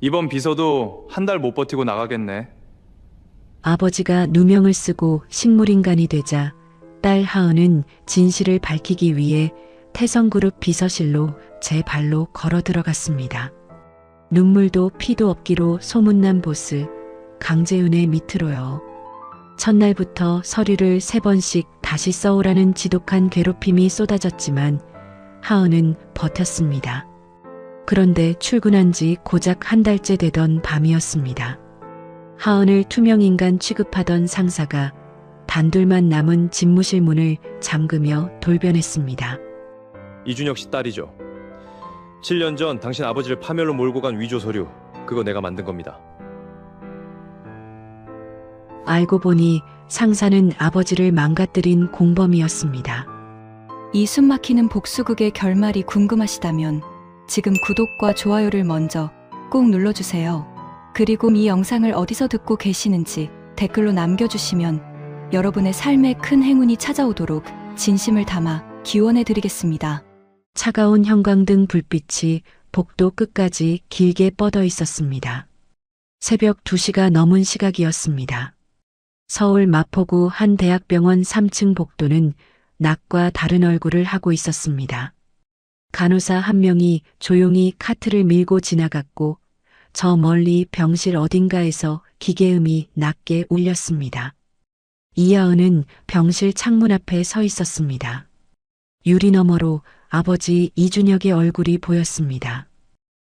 이번 비서도 한 달 못 버티고 나가겠네. 아버지가 누명을 쓰고 식물인간이 되자 딸 하은은 진실을 밝히기 위해 태성그룹 비서실로 제 발로 걸어 들어갔습니다. 눈물도 피도 없기로 소문난 보스 강재윤의 밑으로요. 첫날부터 서류를 3번씩 다시 써오라는 지독한 괴롭힘이 쏟아졌지만 하은은 버텼습니다. 그런데 출근한 지 고작 한 달째 되던 밤이었습니다. 하은을 투명인간 취급하던 상사가 단둘만 남은 집무실 문을 잠그며 돌변했습니다. 이준혁 씨 딸이죠. 7년 전 당신 아버지를 파멸로 몰고 간 위조 서류, 그거 내가 만든 겁니다. 알고 보니 상사는 아버지를 망가뜨린 공범이었습니다. 이 숨막히는 복수극의 결말이 궁금하시다면 지금 구독과 좋아요를 먼저 꼭 눌러주세요. 그리고 이 영상을 어디서 듣고 계시는지 댓글로 남겨주시면 여러분의 삶에 큰 행운이 찾아오도록 진심을 담아 기원해드리겠습니다. 차가운 형광등 불빛이 복도 끝까지 길게 뻗어 있었습니다. 새벽 2시가 넘은 시각이었습니다. 서울 마포구 한 대학병원 3층 복도는 낮과 다른 얼굴을 하고 있었습니다. 간호사 한 명이 조용히 카트를 밀고 지나갔고 저 멀리 병실 어딘가에서 기계음이 낮게 울렸습니다. 이하은은 병실 창문 앞에 서 있었습니다. 유리 너머로 아버지 이준혁의 얼굴이 보였습니다.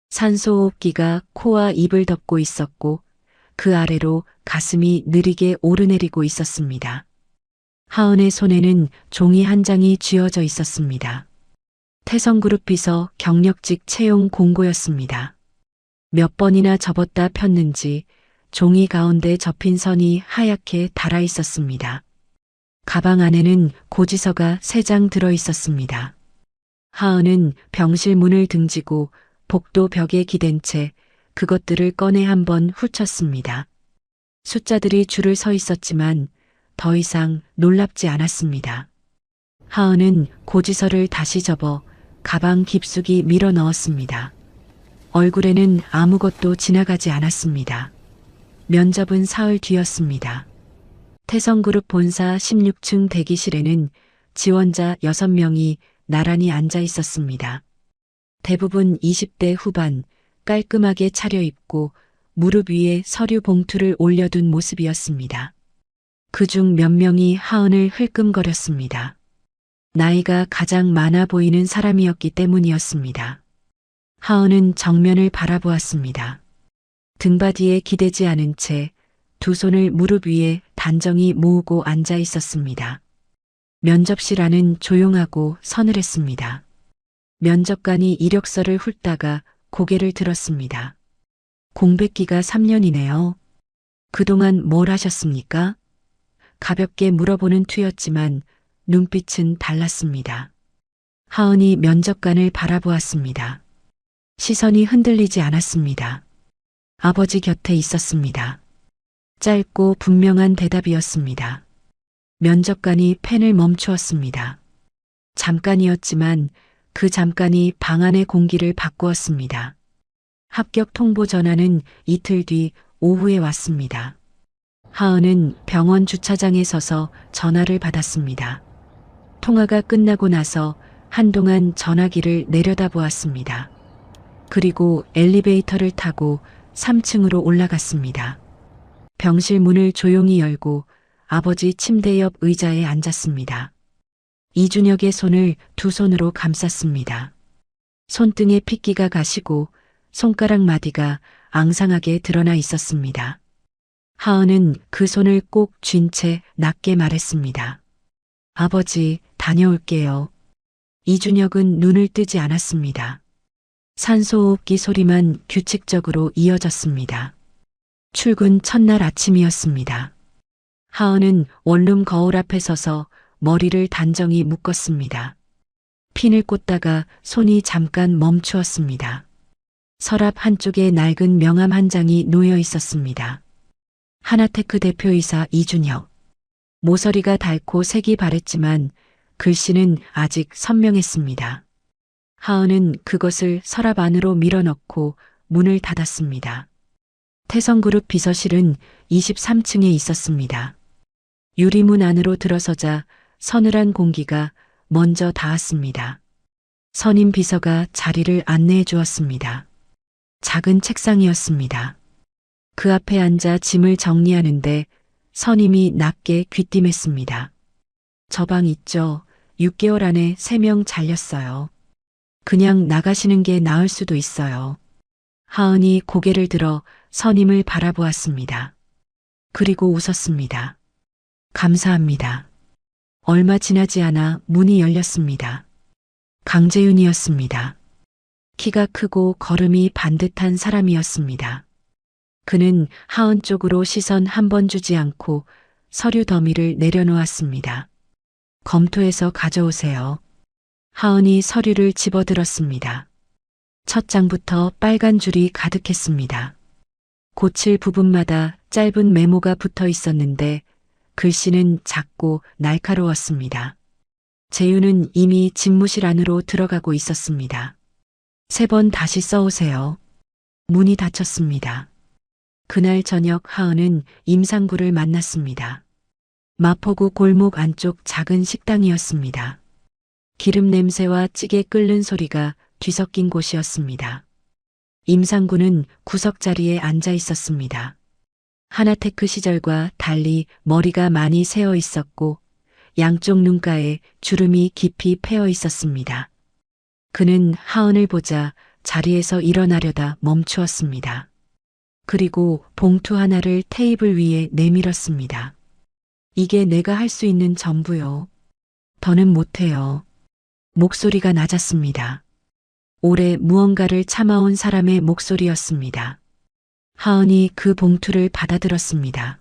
산소호흡기가 코와 입을 덮고 있었고 그 아래로 가슴이 느리게 오르내리고 있었습니다. 하은의 손에는 종이 한 장이 쥐어져 있었습니다. 태성그룹 비서 경력직 채용 공고였습니다. 몇 번이나 접었다 폈는지 종이 가운데 접힌 선이 하얗게 달아 있었습니다. 가방 안에는 고지서가 3장 들어 있었습니다. 하은은 병실 문을 등지고 복도 벽에 기댄 채 그것들을 꺼내 한번 훑었습니다. 숫자들이 줄을 서 있었지만 더 이상 놀랍지 않았습니다. 하은은 고지서를 다시 접어 가방 깊숙이 밀어 넣었습니다. 얼굴에는 아무것도 지나가지 않았습니다. 면접은 사흘 뒤였습니다. 태성그룹 본사 16층 대기실에는 지원자 6명이 나란히 앉아 있었습니다. 대부분 20대 후반, 깔끔하게 차려입고 무릎 위에 서류 봉투를 올려둔 모습이었습니다. 그중 몇 명이 하은을 흘끔거렸습니다. 나이가 가장 많아 보이는 사람이었기 때문이었습니다. 하은은 정면을 바라보았습니다. 등받이에 기대지 않은 채 두 손을 무릎 위에 단정히 모으고 앉아 있었습니다. 면접실 안은 조용하고 서늘했습니다. 면접관이 이력서를 훑다가 고개를 들었습니다. 공백기가 3년이네요. 그동안 뭘 하셨습니까? 가볍게 물어보는 투였지만 눈빛은 달랐습니다. 하은이 면접관을 바라보았습니다. 시선이 흔들리지 않았습니다. 아버지 곁에 있었습니다. 짧고 분명한 대답이었습니다. 면접관이 펜을 멈추었습니다. 잠깐이었지만 그 잠깐이 방 안의 공기를 바꾸었습니다. 합격 통보 전화는 이틀 뒤 오후에 왔습니다. 하은은 병원 주차장에 서서 전화를 받았습니다. 통화가 끝나고 나서 한동안 전화기를 내려다보았습니다. 그리고 엘리베이터를 타고 3층으로 올라갔습니다. 병실 문을 조용히 열고 아버지 침대 옆 의자에 앉았습니다. 이준혁의 손을 두 손으로 감쌌습니다. 손등에 핏기가 가시고 손가락 마디가 앙상하게 드러나 있었습니다. 하은은 그 손을 꼭 쥔 채 낮게 말했습니다. 아버지, 다녀올게요. 이준혁은 눈을 뜨지 않았습니다. 산소호흡기 소리만 규칙적으로 이어졌습니다. 출근 첫날 아침이었습니다. 하은은 원룸 거울 앞에 서서 머리를 단정히 묶었습니다. 핀을 꽂다가 손이 잠깐 멈추었습니다. 서랍 한쪽에 낡은 명함 한 장이 놓여 있었습니다. 하나테크 대표이사 이준혁. 모서리가 닳고 색이 바랬지만 글씨는 아직 선명했습니다. 하은은 그것을 서랍 안으로 밀어넣고 문을 닫았습니다. 태성그룹 비서실은 23층에 있었습니다. 유리문 안으로 들어서자 서늘한 공기가 먼저 닿았습니다. 선임 비서가 자리를 안내해 주었습니다. 작은 책상이었습니다. 그 앞에 앉아 짐을 정리하는데 선임이 낮게 귀띔했습니다. 저 방 있죠? 6개월 안에 3명 잘렸어요. 그냥 나가시는 게 나을 수도 있어요. 하은이 고개를 들어 선임을 바라보았습니다. 그리고 웃었습니다. 감사합니다. 얼마 지나지 않아 문이 열렸습니다. 강재윤이었습니다. 키가 크고 걸음이 반듯한 사람이었습니다. 그는 하은 쪽으로 시선 한 번 주지 않고 서류 더미를 내려놓았습니다. 검토해서 가져오세요. 하은이 서류를 집어들었습니다. 첫 장부터 빨간 줄이 가득했습니다. 고칠 부분마다 짧은 메모가 붙어 있었는데 글씨는 작고 날카로웠습니다. 재윤은 이미 집무실 안으로 들어가고 있었습니다. 3번 다시 써오세요. 문이 닫혔습니다. 그날 저녁 하은은 임상구를 만났습니다. 마포구 골목 안쪽 작은 식당이었습니다. 기름 냄새와 찌개 끓는 소리가 뒤섞인 곳이었습니다. 임상구는 구석자리에 앉아 있었습니다. 하나테크 시절과 달리 머리가 많이 새어 있었고 양쪽 눈가에 주름이 깊이 패어 있었습니다. 그는 하은을 보자 자리에서 일어나려다 멈추었습니다. 그리고 봉투 하나를 테이블 위에 내밀었습니다. 이게 내가 할 수 있는 전부요. 더는 못해요. 목소리가 낮았습니다. 오래 무언가를 참아온 사람의 목소리였습니다. 하은이 그 봉투를 받아들었습니다.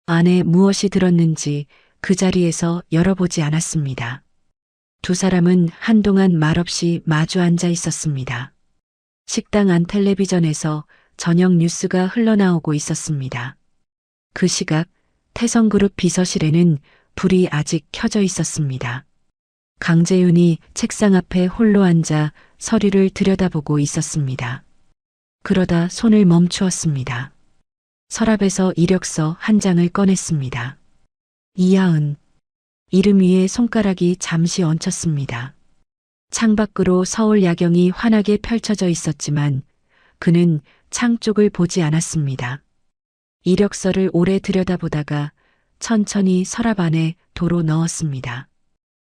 안에 무엇이 들었는지 그 자리에서 열어보지 않았습니다. 두 사람은 한동안 말없이 마주 앉아 있었습니다. 식당 안 텔레비전에서 저녁 뉴스가 흘러나오고 있었습니다. 그 시각 태성그룹 비서실에는 불이 아직 켜져 있었습니다. 강재윤이 책상 앞에 홀로 앉아 서류를 들여다보고 있었습니다. 그러다 손을 멈추었습니다. 서랍에서 이력서 한 장을 꺼냈습니다. 이하은. 이름 위에 손가락이 잠시 얹혔습니다. 창밖으로 서울 야경이 환하게 펼쳐져 있었지만 그는 창 쪽을 보지 않았습니다. 이력서를 오래 들여다보다가 천천히 서랍 안에 도로 넣었습니다.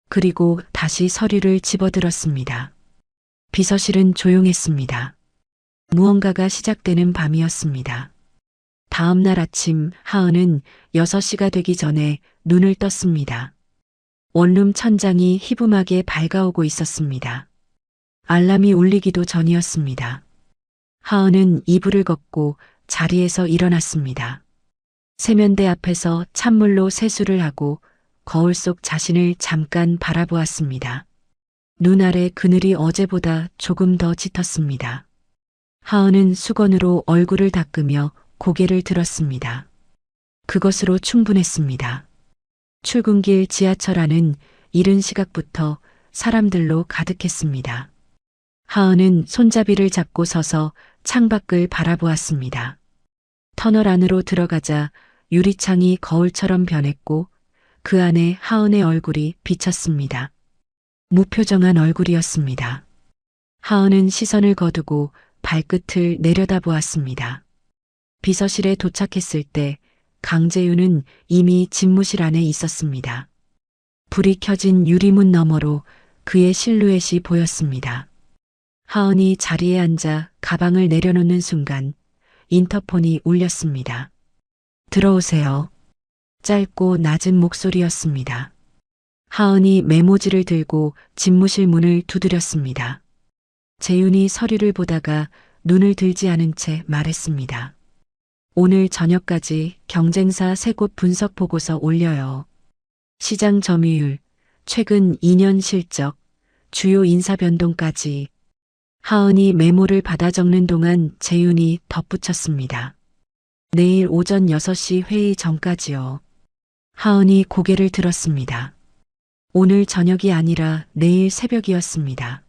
그리고 다시 서류를 집어들었습니다. 비서실은 조용했습니다. 무언가가 시작되는 밤이었습니다. 다음 날 아침 하은은 6시가 되기 전에 눈을 떴습니다. 원룸 천장이 희붐하게 밝아오고 있었습니다. 알람이 울리기도 전이었습니다. 하은은 이불을 걷고 자리에서 일어났습니다. 세면대 앞에서 찬물로 세수를 하고 거울 속 자신을 잠깐 바라보았습니다. 눈 아래 그늘이 어제보다 조금 더 짙었습니다. 하은은 수건으로 얼굴을 닦으며 고개를 들었습니다. 그것으로 충분했습니다. 출근길 지하철 안은 이른 시각부터 사람들로 가득했습니다. 하은은 손잡이를 잡고 서서 창밖을 바라보았습니다. 터널 안으로 들어가자 유리창이 거울처럼 변했고 그 안에 하은의 얼굴이 비쳤습니다. 무표정한 얼굴이었습니다. 하은은 시선을 거두고 발끝을 내려다보았습니다. 비서실에 도착했을 때 강재윤은 이미 집무실 안에 있었습니다. 불이 켜진 유리문 너머로 그의 실루엣이 보였습니다. 하은이 자리에 앉아 가방을 내려놓는 순간 인터폰이 울렸습니다. 들어오세요. 짧고 낮은 목소리였습니다. 하은이 메모지를 들고 집무실 문을 두드렸습니다. 재윤이 서류를 보다가 눈을 들지 않은 채 말했습니다. 오늘 저녁까지 경쟁사 3곳 분석 보고서 올려요. 시장 점유율, 최근 2년 실적, 주요 인사 변동까지. 하은이 메모를 받아 적는 동안 재윤이 덧붙였습니다. 내일 오전 6시 회의 전까지요. 하은이 고개를 들었습니다. 오늘 저녁이 아니라 내일 새벽이었습니다.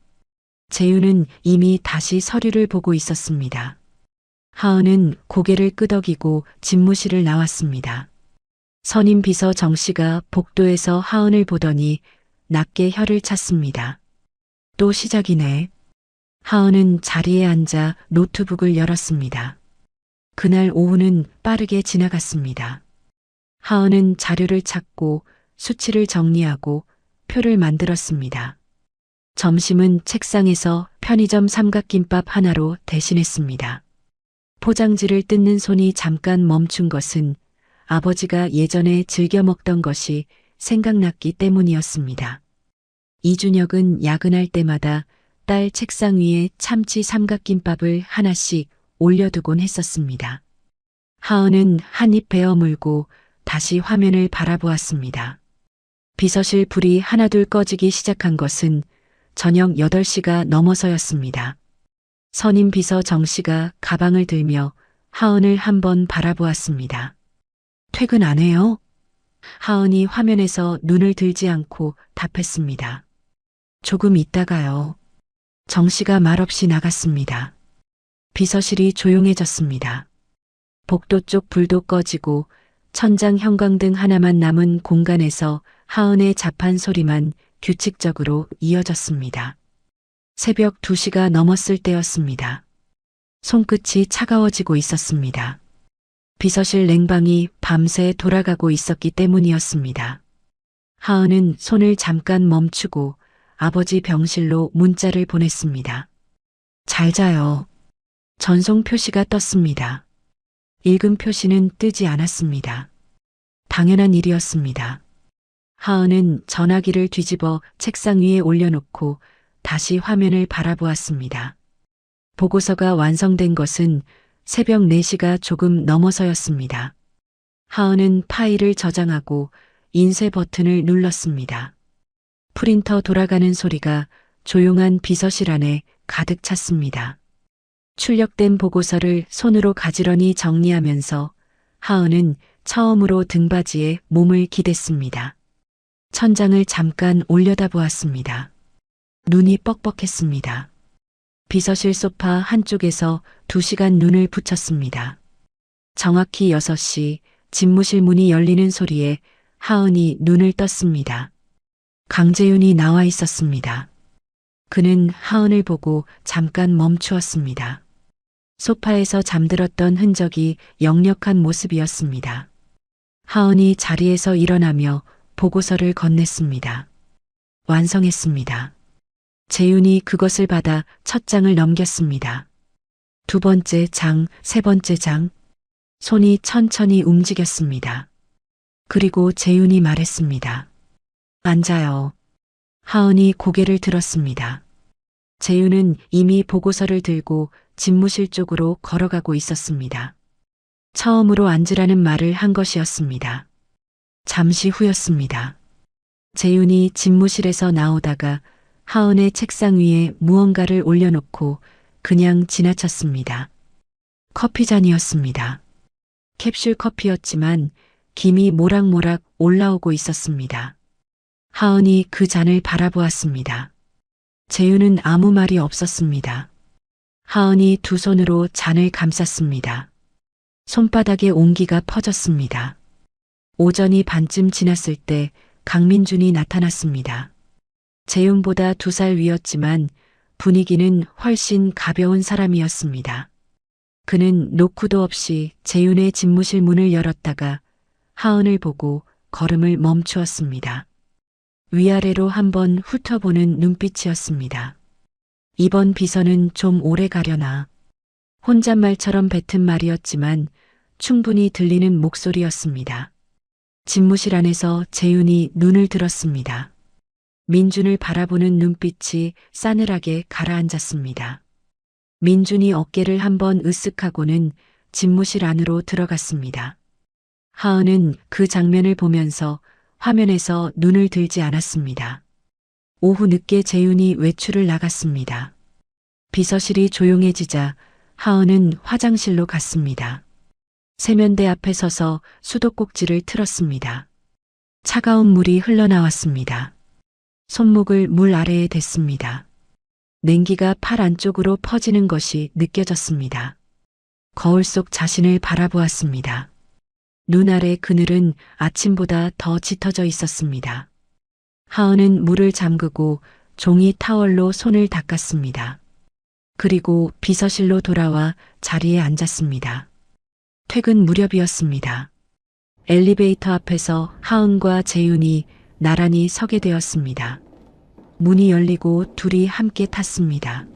재윤은 이미 다시 서류를 보고 있었습니다. 하은은 고개를 끄덕이고 집무실을 나왔습니다. 선임 비서 정 씨가 복도에서 하은을 보더니 낮게 혀를 찼습니다. 또 시작이네. 하은은 자리에 앉아 노트북을 열었습니다. 그날 오후는 빠르게 지나갔습니다. 하은은 자료를 찾고 수치를 정리하고 표를 만들었습니다. 점심은 책상에서 편의점 삼각김밥 하나로 대신했습니다. 포장지를 뜯는 손이 잠깐 멈춘 것은 아버지가 예전에 즐겨 먹던 것이 생각났기 때문이었습니다. 이준혁은 야근할 때마다 딸 책상 위에 참치 삼각김밥을 하나씩 올려두곤 했었습니다. 하은은 한입 베어 물고 다시 화면을 바라보았습니다. 비서실 불이 하나둘 꺼지기 시작한 것은 저녁 8시가 넘어서였습니다. 선임 비서 정 씨가 가방을 들며 하은을 한번 바라보았습니다. 퇴근 안 해요? 하은이 화면에서 눈을 들지 않고 답했습니다. 조금 있다가요. 정 씨가 말없이 나갔습니다. 비서실이 조용해졌습니다. 복도 쪽 불도 꺼지고 천장 형광등 하나만 남은 공간에서 하은의 자판 소리만 규칙적으로 이어졌습니다. 새벽 2시가 넘었을 때였습니다. 손끝이 차가워지고 있었습니다. 비서실 냉방이 밤새 돌아가고 있었기 때문이었습니다. 하은은 손을 잠깐 멈추고 아버지 병실로 문자를 보냈습니다. 잘 자요. 전송 표시가 떴습니다. 읽음 표시는 뜨지 않았습니다. 당연한 일이었습니다. 하은은 전화기를 뒤집어 책상 위에 올려놓고 다시 화면을 바라보았습니다. 보고서가 완성된 것은 새벽 4시가 조금 넘어서였습니다. 하은은 파일을 저장하고 인쇄 버튼을 눌렀습니다. 프린터 돌아가는 소리가 조용한 비서실 안에 가득 찼습니다. 출력된 보고서를 손으로 가지런히 정리하면서 하은은 처음으로 등받이에 몸을 기댔습니다. 천장을 잠깐 올려다보았습니다. 눈이 뻑뻑했습니다. 비서실 소파 한쪽에서 2시간 눈을 붙였습니다. 정확히 6시 집무실 문이 열리는 소리에 하은이 눈을 떴습니다. 강재윤이 나와 있었습니다. 그는 하은을 보고 잠깐 멈추었습니다. 소파에서 잠들었던 흔적이 역력한 모습이었습니다. 하은이 자리에서 일어나며 보고서를 건넸습니다. 완성했습니다. 재윤이 그것을 받아 첫 장을 넘겼습니다. 2번째 장, 3번째 장. 손이 천천히 움직였습니다. 그리고 재윤이 말했습니다. 앉아요. 하은이 고개를 들었습니다. 재윤은 이미 보고서를 들고 집무실 쪽으로 걸어가고 있었습니다. 처음으로 앉으라는 말을 한 것이었습니다. 잠시 후였습니다. 재윤이 집무실에서 나오다가 하은의 책상 위에 무언가를 올려놓고 그냥 지나쳤습니다. 커피잔이었습니다. 캡슐 커피였지만 김이 모락모락 올라오고 있었습니다. 하은이 그 잔을 바라보았습니다. 재윤은 아무 말이 없었습니다. 하은이 두 손으로 잔을 감쌌습니다. 손바닥에 온기가 퍼졌습니다. 오전이 반쯤 지났을 때 강민준이 나타났습니다. 재윤보다 2살 위였지만 분위기는 훨씬 가벼운 사람이었습니다. 그는 노크도 없이 재윤의 집무실 문을 열었다가 하은을 보고 걸음을 멈추었습니다. 위아래로 한번 훑어보는 눈빛이었습니다. 이번 비서는 좀 오래 가려나. 혼잣말처럼 뱉은 말이었지만 충분히 들리는 목소리였습니다. 집무실 안에서 재윤이 눈을 들었습니다. 민준을 바라보는 눈빛이 싸늘하게 가라앉았습니다. 민준이 어깨를 한번 으쓱하고는 집무실 안으로 들어갔습니다. 하은은 그 장면을 보면서 화면에서 눈을 들지 않았습니다. 오후 늦게 재윤이 외출을 나갔습니다. 비서실이 조용해지자 하은은 화장실로 갔습니다. 세면대 앞에 서서 수도꼭지를 틀었습니다. 차가운 물이 흘러나왔습니다. 손목을 물 아래에 댔습니다. 냉기가 팔 안쪽으로 퍼지는 것이 느껴졌습니다. 거울 속 자신을 바라보았습니다. 눈 아래 그늘은 아침보다 더 짙어져 있었습니다. 하은은 물을 잠그고 종이 타월로 손을 닦았습니다. 그리고 비서실로 돌아와 자리에 앉았습니다. 퇴근 무렵이었습니다. 엘리베이터 앞에서 하은과 재윤이 나란히 서게 되었습니다. 문이 열리고 둘이 함께 탔습니다.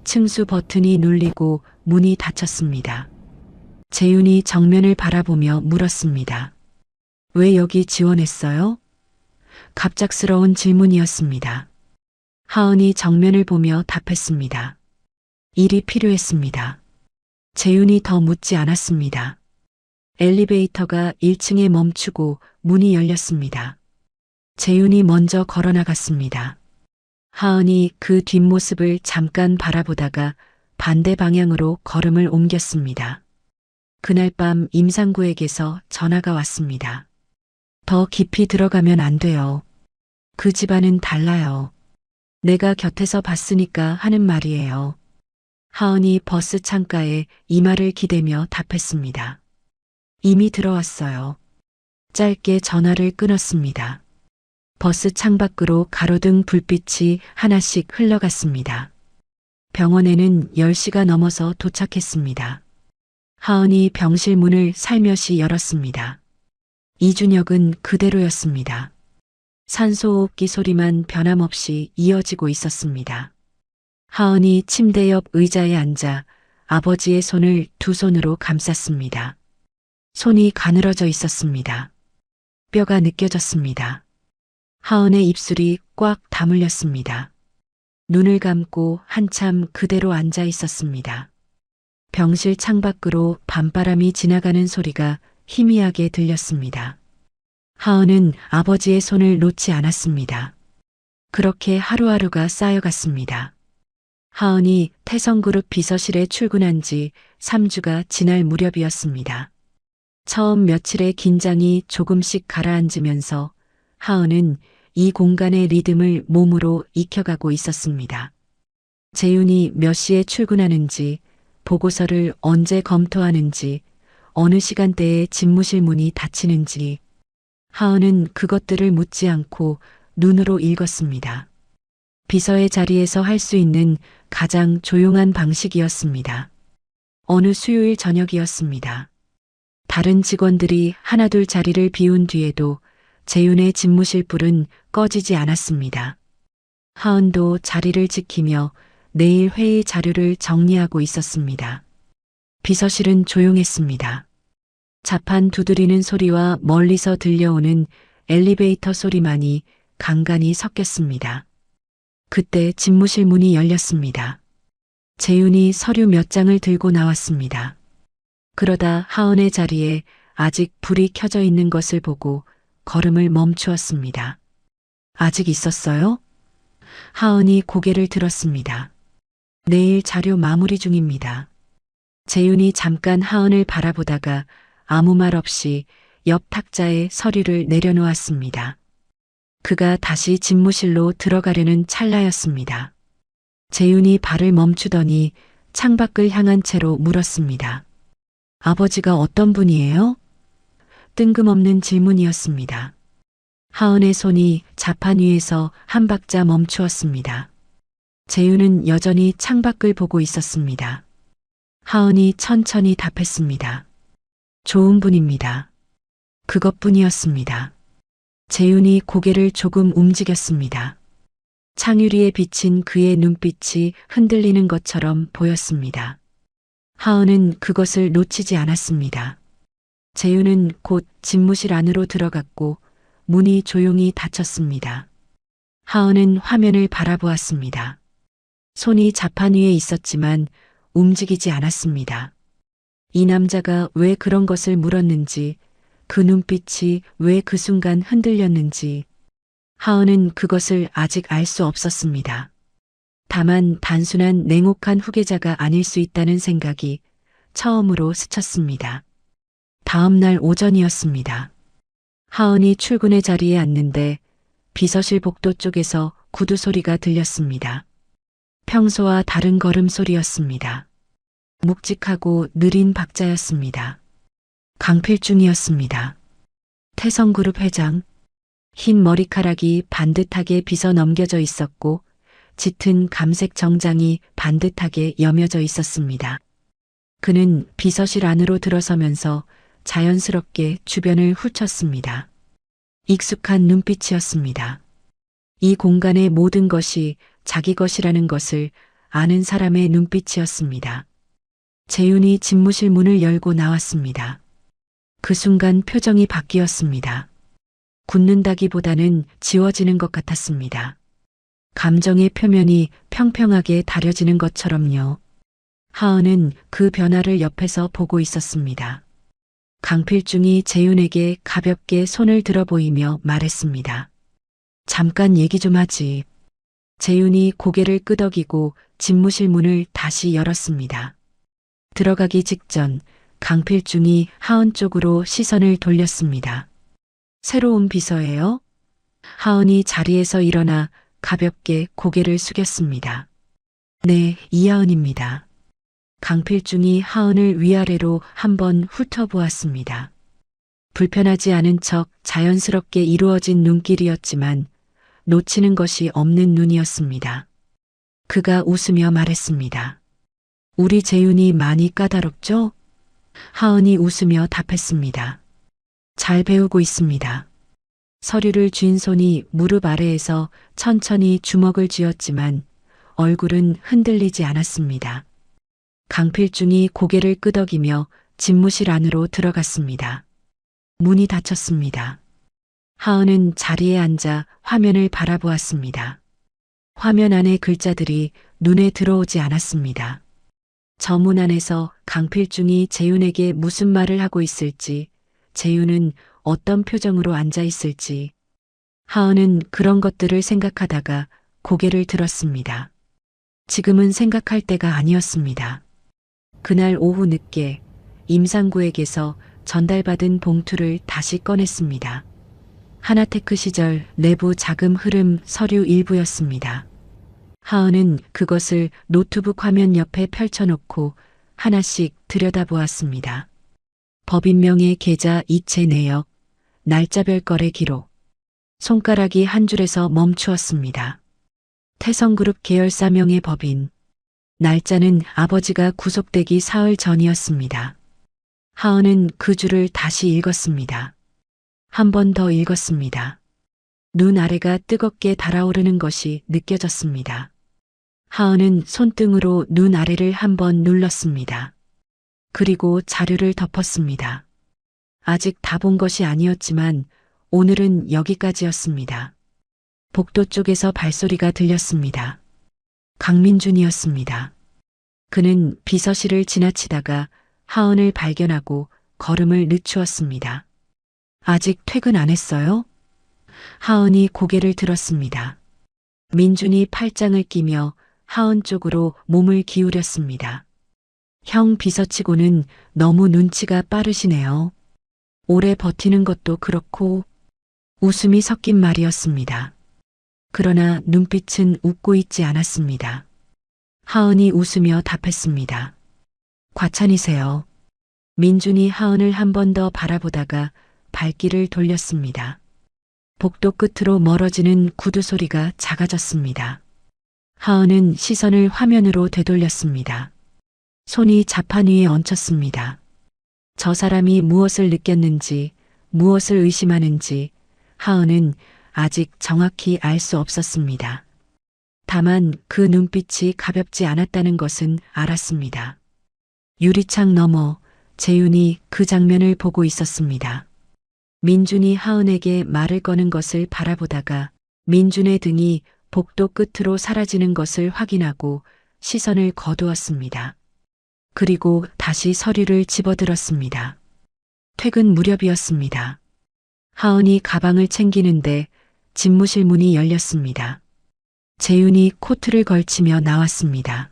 층수 버튼이 눌리고 문이 닫혔습니다. 재윤이 정면을 바라보며 물었습니다. 왜 여기 지원했어요? 갑작스러운 질문이었습니다. 하은이 정면을 보며 답했습니다. 일이 필요했습니다. 재윤이 더 묻지 않았습니다. 엘리베이터가 1층에 멈추고 문이 열렸습니다. 재윤이 먼저 걸어 나갔습니다. 하은이 그 뒷모습을 잠깐 바라보다가 반대 방향으로 걸음을 옮겼습니다. 그날 밤 임상구에게서 전화가 왔습니다. 더 깊이 들어가면 안 돼요. 그 집안은 달라요. 내가 곁에서 봤으니까 하는 말이에요. 하은이 버스 창가에 이마를 기대며 답했습니다. 이미 들어왔어요. 짧게 전화를 끊었습니다. 버스 창밖으로 가로등 불빛이 하나씩 흘러갔습니다. 병원에는 10시가 넘어서 도착했습니다. 하은이 병실 문을 살며시 열었습니다. 이준혁은 그대로였습니다. 산소호흡기 소리만 변함없이 이어지고 있었습니다. 하은이 침대 옆 의자에 앉아 아버지의 손을 두 손으로 감쌌습니다. 손이 가늘어져 있었습니다. 뼈가 느껴졌습니다. 하은의 입술이 꽉 다물렸습니다. 눈을 감고 한참 그대로 앉아 있었습니다. 병실 창밖으로 밤바람이 지나가는 소리가 희미하게 들렸습니다. 하은은 아버지의 손을 놓지 않았습니다. 그렇게 하루하루가 쌓여갔습니다. 하은이 태성그룹 비서실에 출근한 지 3주가 지날 무렵이었습니다. 처음 며칠의 긴장이 조금씩 가라앉으면서 하은은 이 공간의 리듬을 몸으로 익혀가고 있었습니다. 재윤이 몇 시에 출근하는지, 보고서를 언제 검토하는지, 어느 시간대에 집무실 문이 닫히는지, 하은은 그것들을 묻지 않고 눈으로 읽었습니다. 비서의 자리에서 할 수 있는 가장 조용한 방식이었습니다. 어느 수요일 저녁이었습니다. 다른 직원들이 하나둘 자리를 비운 뒤에도 재윤의 집무실 불은 꺼지지 않았습니다. 하은도 자리를 지키며 내일 회의 자료를 정리하고 있었습니다. 비서실은 조용했습니다. 자판 두드리는 소리와 멀리서 들려오는 엘리베이터 소리만이 간간히 섞였습니다. 그때 집무실 문이 열렸습니다. 재윤이 서류 몇 장을 들고 나왔습니다. 그러다 하은의 자리에 아직 불이 켜져 있는 것을 보고 걸음을 멈추었습니다. 아직 있었어요? 하은이 고개를 들었습니다. 내일 자료 마무리 중입니다. 재윤이 잠깐 하은을 바라보다가 아무 말 없이 옆 탁자에 서류를 내려놓았습니다. 그가 다시 집무실로 들어가려는 찰나였습니다. 재윤이 발을 멈추더니 창밖을 향한 채로 물었습니다. 아버지가 어떤 분이에요? 뜬금없는 질문이었습니다. 하은의 손이 자판 위에서 한 박자 멈추었습니다. 재윤은 여전히 창밖을 보고 있었습니다. 하은이 천천히 답했습니다. 좋은 분입니다. 그것뿐이었습니다. 재윤이 고개를 조금 움직였습니다. 창유리에 비친 그의 눈빛이 흔들리는 것처럼 보였습니다. 하은은 그것을 놓치지 않았습니다. 재윤은 곧 집무실 안으로 들어갔고 문이 조용히 닫혔습니다. 하은은 화면을 바라보았습니다. 손이 자판 위에 있었지만 움직이지 않았습니다. 이 남자가 왜 그런 것을 물었는지, 그 눈빛이 왜 그 순간 흔들렸는지, 하은은 그것을 아직 알 수 없었습니다. 다만 단순한 냉혹한 후계자가 아닐 수 있다는 생각이 처음으로 스쳤습니다. 다음 날 오전이었습니다. 하은이 출근의 자리에 앉는데 비서실 복도 쪽에서 구두 소리가 들렸습니다. 평소와 다른 걸음소리였습니다. 묵직하고 느린 박자였습니다. 강필중이었습니다. 태성그룹 회장. 흰 머리카락이 반듯하게 빗어 넘겨져 있었고 짙은 감색 정장이 반듯하게 여며져 있었습니다. 그는 비서실 안으로 들어서면서 자연스럽게 주변을 훑었습니다. 익숙한 눈빛이었습니다. 이 공간의 모든 것이 자기 것이라는 것을 아는 사람의 눈빛이었습니다. 재윤이 집무실 문을 열고 나왔습니다. 그 순간 표정이 바뀌었습니다. 굳는다기보다는 지워지는 것 같았습니다. 감정의 표면이 평평하게 다려지는 것처럼요. 하은은 그 변화를 옆에서 보고 있었습니다. 강필중이 재윤에게 가볍게 손을 들어 보이며 말했습니다. 잠깐 얘기 좀 하지. 재윤이 고개를 끄덕이고 집무실 문을 다시 열었습니다. 들어가기 직전 강필중이 하은 쪽으로 시선을 돌렸습니다. 새로운 비서예요? 하은이 자리에서 일어나 가볍게 고개를 숙였습니다. 네, 이하은입니다. 강필중이 하은을 위아래로 한번 훑어보았습니다. 불편하지 않은 척 자연스럽게 이루어진 눈길이었지만 놓치는 것이 없는 눈이었습니다. 그가 웃으며 말했습니다. 우리 재윤이 많이 까다롭죠? 하은이 웃으며 답했습니다. 잘 배우고 있습니다. 서류를 쥔 손이 무릎 아래에서 천천히 주먹을 쥐었지만 얼굴은 흔들리지 않았습니다. 강필중이 고개를 끄덕이며 집무실 안으로 들어갔습니다. 문이 닫혔습니다. 하은은 자리에 앉아 화면을 바라보았습니다. 화면 안의 글자들이 눈에 들어오지 않았습니다. 저 문 안에서 강필중이 재윤에게 무슨 말을 하고 있을지, 재윤은 어떤 표정으로 앉아 있을지, 하은은 그런 것들을 생각하다가 고개를 들었습니다. 지금은 생각할 때가 아니었습니다. 그날 오후 늦게 임상구에게서 전달받은 봉투를 다시 꺼냈습니다. 하나테크 시절 내부 자금 흐름 서류 일부였습니다. 하은은 그것을 노트북 화면 옆에 펼쳐놓고 하나씩 들여다보았습니다. 법인명의 계좌 이체 내역, 날짜별 거래 기록. 손가락이 한 줄에서 멈추었습니다. 태성그룹 계열사명의 법인. 날짜는 아버지가 구속되기 사흘 전이었습니다. 하은은 그 줄을 다시 읽었습니다. 한 번 더 읽었습니다. 눈 아래가 뜨겁게 달아오르는 것이 느껴졌습니다. 하은은 손등으로 눈 아래를 한번 눌렀습니다. 그리고 자료를 덮었습니다. 아직 다 본 것이 아니었지만 오늘은 여기까지였습니다. 복도 쪽에서 발소리가 들렸습니다. 강민준이었습니다. 그는 비서실을 지나치다가 하은을 발견하고 걸음을 늦추었습니다. 아직 퇴근 안 했어요? 하은이 고개를 들었습니다. 민준이 팔짱을 끼며 하은 쪽으로 몸을 기울였습니다. 형 비서치고는 너무 눈치가 빠르시네요. 오래 버티는 것도 그렇고. 웃음이 섞인 말이었습니다. 그러나 눈빛은 웃고 있지 않았습니다. 하은이 웃으며 답했습니다. 과찬이세요. 민준이 하은을 한 번 더 바라보다가 발길을 돌렸습니다. 복도 끝으로 멀어지는 구두 소리가 작아졌습니다. 하은은 시선을 화면으로 되돌렸습니다. 손이 자판 위에 얹혔습니다. 저 사람이 무엇을 느꼈는지, 무엇을 의심하는지 하은은 아직 정확히 알 수 없었습니다. 다만 그 눈빛이 가볍지 않았다는 것은 알았습니다. 유리창 너머 재윤이 그 장면을 보고 있었습니다. 민준이 하은에게 말을 거는 것을 바라보다가 민준의 등이 복도 끝으로 사라지는 것을 확인하고 시선을 거두었습니다. 그리고 다시 서류를 집어들었습니다. 퇴근 무렵이었습니다. 하은이 가방을 챙기는데 집무실 문이 열렸습니다. 재윤이 코트를 걸치며 나왔습니다.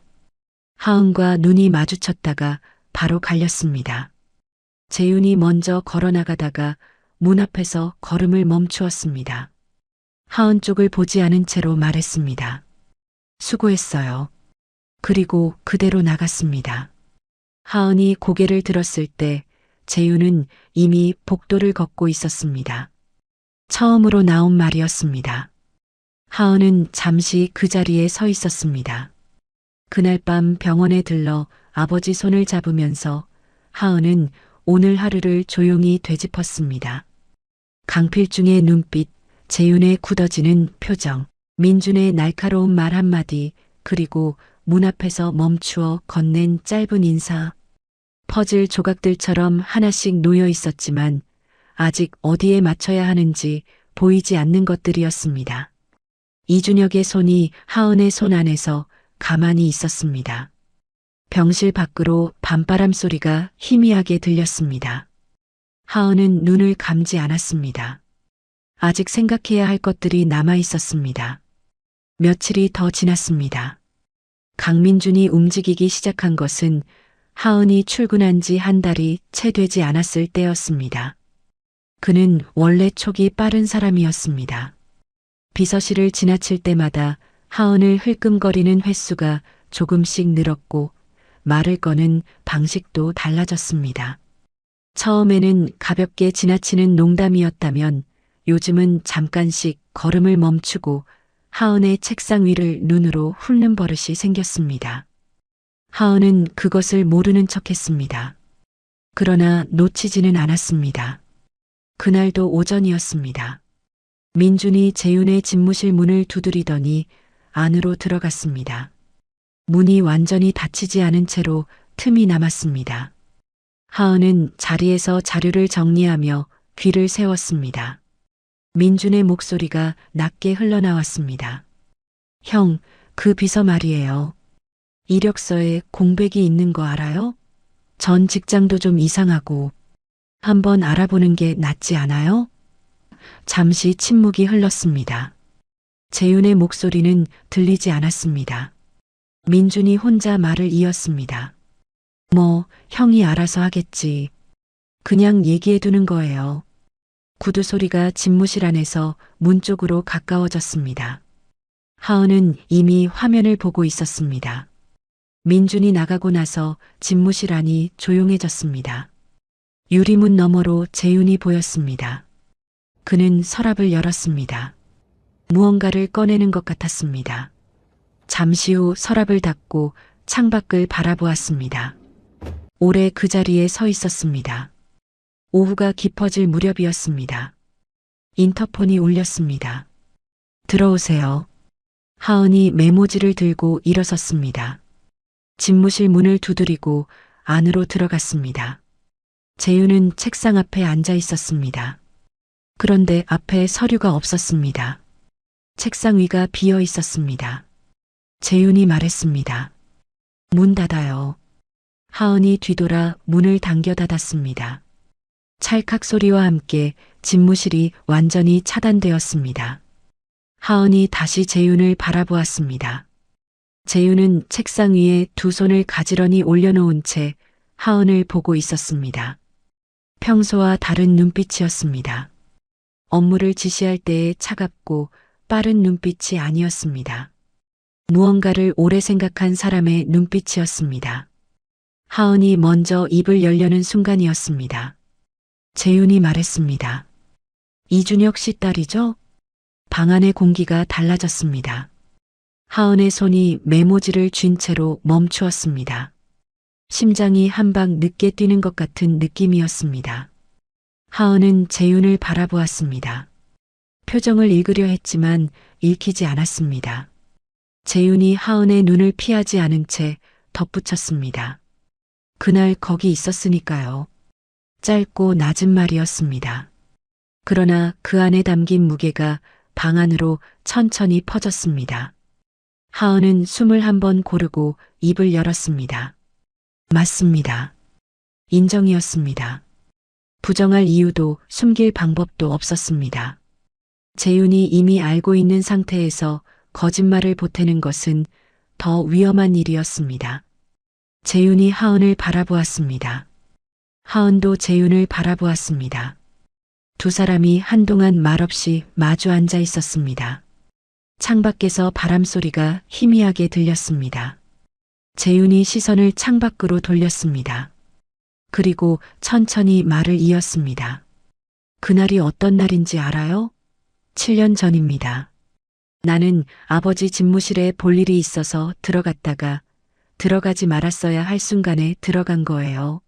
하은과 눈이 마주쳤다가 바로 갈렸습니다. 재윤이 먼저 걸어나가다가 문 앞에서 걸음을 멈추었습니다. 하은 쪽을 보지 않은 채로 말했습니다. 수고했어요. 그리고 그대로 나갔습니다. 하은이 고개를 들었을 때 재윤은 이미 복도를 걷고 있었습니다. 처음으로 나온 말이었습니다. 하은은 잠시 그 자리에 서 있었습니다. 그날 밤 병원에 들러 아버지 손을 잡으면서 하은은 오늘 하루를 조용히 되짚었습니다. 강필중의 눈빛, 재윤의 굳어지는 표정, 민준의 날카로운 말 한마디, 그리고 문 앞에서 멈추어 건넨 짧은 인사. 퍼즐 조각들처럼 하나씩 놓여 있었지만 아직 어디에 맞춰야 하는지 보이지 않는 것들이었습니다. 이준혁의 손이 하은의 손 안에서 가만히 있었습니다. 병실 밖으로 밤바람 소리가 희미하게 들렸습니다. 하은은 눈을 감지 않았습니다. 아직 생각해야 할 것들이 남아 있었습니다. 며칠이 더 지났습니다. 강민준이 움직이기 시작한 것은 하은이 출근한 지 한 달이 채 되지 않았을 때였습니다. 그는 원래 촉이 빠른 사람이었습니다. 비서실을 지나칠 때마다 하은을 흘끔거리는 횟수가 조금씩 늘었고 말을 거는 방식도 달라졌습니다. 처음에는 가볍게 지나치는 농담이었다면 요즘은 잠깐씩 걸음을 멈추고 하은의 책상 위를 눈으로 훑는 버릇이 생겼습니다. 하은은 그것을 모르는 척했습니다. 그러나 놓치지는 않았습니다. 그날도 오전이었습니다. 민준이 재윤의 집무실 문을 두드리더니 안으로 들어갔습니다. 문이 완전히 닫히지 않은 채로 틈이 남았습니다. 하은은 자리에서 자료를 정리하며 귀를 세웠습니다. 민준의 목소리가 낮게 흘러나왔습니다. 형, 그 비서 말이에요. 이력서에 공백이 있는 거 알아요? 전 직장도 좀 이상하고 한번 알아보는 게 낫지 않아요? 잠시 침묵이 흘렀습니다. 재윤의 목소리는 들리지 않았습니다. 민준이 혼자 말을 이었습니다. 뭐, 형이 알아서 하겠지. 그냥 얘기해 두는 거예요. 구두 소리가 집무실 안에서 문 쪽으로 가까워졌습니다. 하은은 이미 화면을 보고 있었습니다. 민준이 나가고 나서 집무실 안이 조용해졌습니다. 유리문 너머로 재윤이 보였습니다. 그는 서랍을 열었습니다. 무언가를 꺼내는 것 같았습니다. 잠시 후 서랍을 닫고 창밖을 바라보았습니다. 오래 그 자리에 서 있었습니다. 오후가 깊어질 무렵이었습니다. 인터폰이 울렸습니다. 들어오세요. 하은이 메모지를 들고 일어섰습니다. 집무실 문을 두드리고 안으로 들어갔습니다. 재윤은 책상 앞에 앉아 있었습니다. 그런데 앞에 서류가 없었습니다. 책상 위가 비어 있었습니다. 재윤이 말했습니다. 문 닫아요. 하은이 뒤돌아 문을 당겨 닫았습니다. 찰칵 소리와 함께 집무실이 완전히 차단되었습니다. 하은이 다시 재윤을 바라보았습니다. 재윤은 책상 위에 두 손을 가지런히 올려놓은 채 하은을 보고 있었습니다. 평소와 다른 눈빛이었습니다. 업무를 지시할 때의 차갑고 빠른 눈빛이 아니었습니다. 무언가를 오래 생각한 사람의 눈빛이었습니다. 하은이 먼저 입을 열려는 순간이었습니다. 재윤이 말했습니다. 이준혁 씨 딸이죠? 방 안의 공기가 달라졌습니다. 하은의 손이 메모지를 쥔 채로 멈추었습니다. 심장이 한 방 늦게 뛰는 것 같은 느낌이었습니다. 하은은 재윤을 바라보았습니다. 표정을 읽으려 했지만 읽히지 않았습니다. 재윤이 하은의 눈을 피하지 않은 채 덧붙였습니다. 그날 거기 있었으니까요. 짧고 낮은 말이었습니다. 그러나 그 안에 담긴 무게가 방 안으로 천천히 퍼졌습니다. 하은은 숨을 한번 고르고 입을 열었습니다. 맞습니다. 인정이었습니다. 부정할 이유도 숨길 방법도 없었습니다. 재윤이 이미 알고 있는 상태에서 거짓말을 보태는 것은 더 위험한 일이었습니다. 재윤이 하은을 바라보았습니다. 하은도 재윤을 바라보았습니다. 두 사람이 한동안 말없이 마주 앉아 있었습니다. 창밖에서 바람 소리가 희미하게 들렸습니다. 재윤이 시선을 창밖으로 돌렸습니다. 그리고 천천히 말을 이었습니다. 그날이 어떤 날인지 알아요? 7년 전입니다. 나는 아버지 집무실에 볼 일이 있어서 들어갔다가 들어가지 말았어야 할 순간에 들어간 거예요.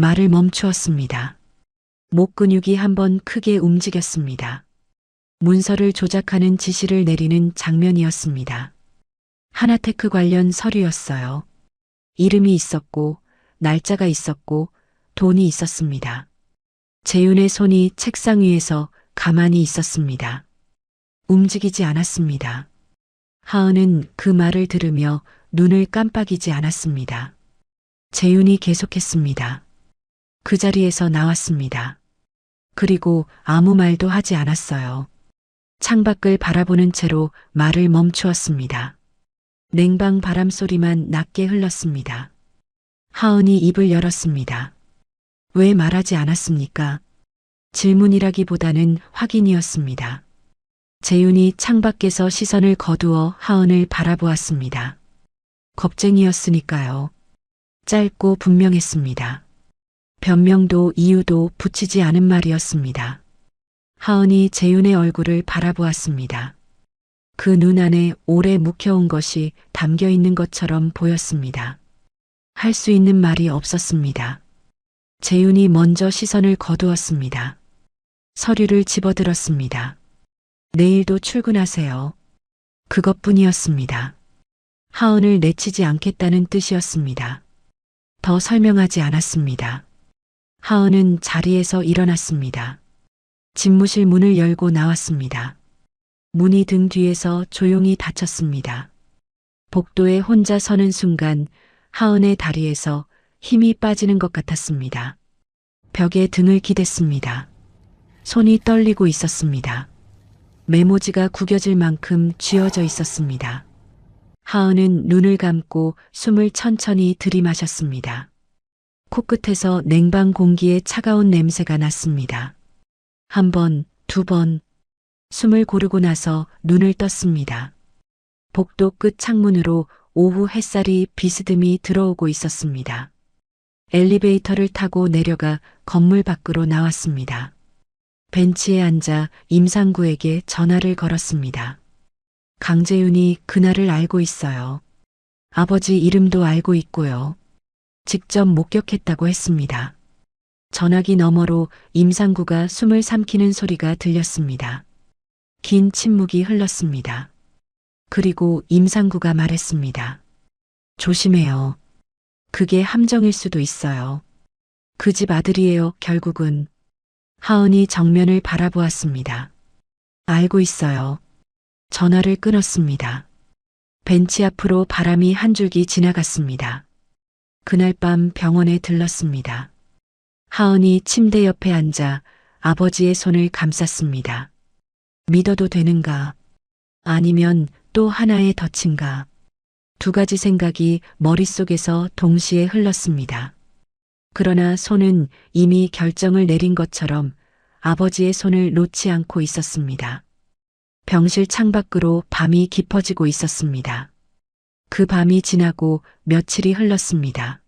말을 멈추었습니다. 목 근육이 한번 크게 움직였습니다. 문서를 조작하는 지시를 내리는 장면이었습니다. 하나테크 관련 서류였어요. 이름이 있었고 날짜가 있었고 돈이 있었습니다. 재윤의 손이 책상 위에서 가만히 있었습니다. 움직이지 않았습니다. 하은은 그 말을 들으며 눈을 깜빡이지 않았습니다. 재윤이 계속했습니다. 그 자리에서 나왔습니다. 그리고 아무 말도 하지 않았어요. 창밖을 바라보는 채로 말을 멈추었습니다. 냉방 바람 소리만 낮게 흘렀습니다. 하은이 입을 열었습니다. 왜 말하지 않았습니까? 질문이라기보다는 확인이었습니다. 재윤이 창밖에서 시선을 거두어 하은을 바라보았습니다. 겁쟁이였으니까요. 짧고 분명했습니다. 변명도 이유도 붙이지 않은 말이었습니다. 하은이 재윤의 얼굴을 바라보았습니다. 그 눈 안에 오래 묵혀온 것이 담겨 있는 것처럼 보였습니다. 할 수 있는 말이 없었습니다. 재윤이 먼저 시선을 거두었습니다. 서류를 집어들었습니다. 내일도 출근하세요. 그것뿐이었습니다. 하은을 내치지 않겠다는 뜻이었습니다. 더 설명하지 않았습니다. 하은은 자리에서 일어났습니다. 집무실 문을 열고 나왔습니다. 문이 등 뒤에서 조용히 닫혔습니다. 복도에 혼자 서는 순간 하은의 다리에서 힘이 빠지는 것 같았습니다. 벽에 등을 기댔습니다. 손이 떨리고 있었습니다. 메모지가 구겨질 만큼 쥐어져 있었습니다. 하은은 눈을 감고 숨을 천천히 들이마셨습니다. 코끝에서 냉방 공기의 차가운 냄새가 났습니다. 한 번, 두 번, 숨을 고르고 나서 눈을 떴습니다. 복도 끝 창문으로 오후 햇살이 비스듬히 들어오고 있었습니다. 엘리베이터를 타고 내려가 건물 밖으로 나왔습니다. 벤치에 앉아 임상구에게 전화를 걸었습니다. 강재윤이 그날을 알고 있어요. 아버지 이름도 알고 있고요. 직접 목격했다고 했습니다. 전화기 너머로 임상구가 숨을 삼키는 소리가 들렸습니다. 긴 침묵이 흘렀습니다. 그리고 임상구가 말했습니다. 조심해요. 그게 함정일 수도 있어요. 그 집 아들이에요, 결국은. 하은이 정면을 바라보았습니다. 알고 있어요. 전화를 끊었습니다. 벤치 앞으로 바람이 한 줄기 지나갔습니다. 그날 밤 병원에 들렀습니다. 하은이 침대 옆에 앉아 아버지의 손을 감쌌습니다. 믿어도 되는가? 아니면 또 하나의 덫인가? 두 가지 생각이 머릿속에서 동시에 흘렀습니다. 그러나 손은 이미 결정을 내린 것처럼 아버지의 손을 놓지 않고 있었습니다. 병실 창밖으로 밤이 깊어지고 있었습니다. 그 밤이 지나고 며칠이 흘렀습니다.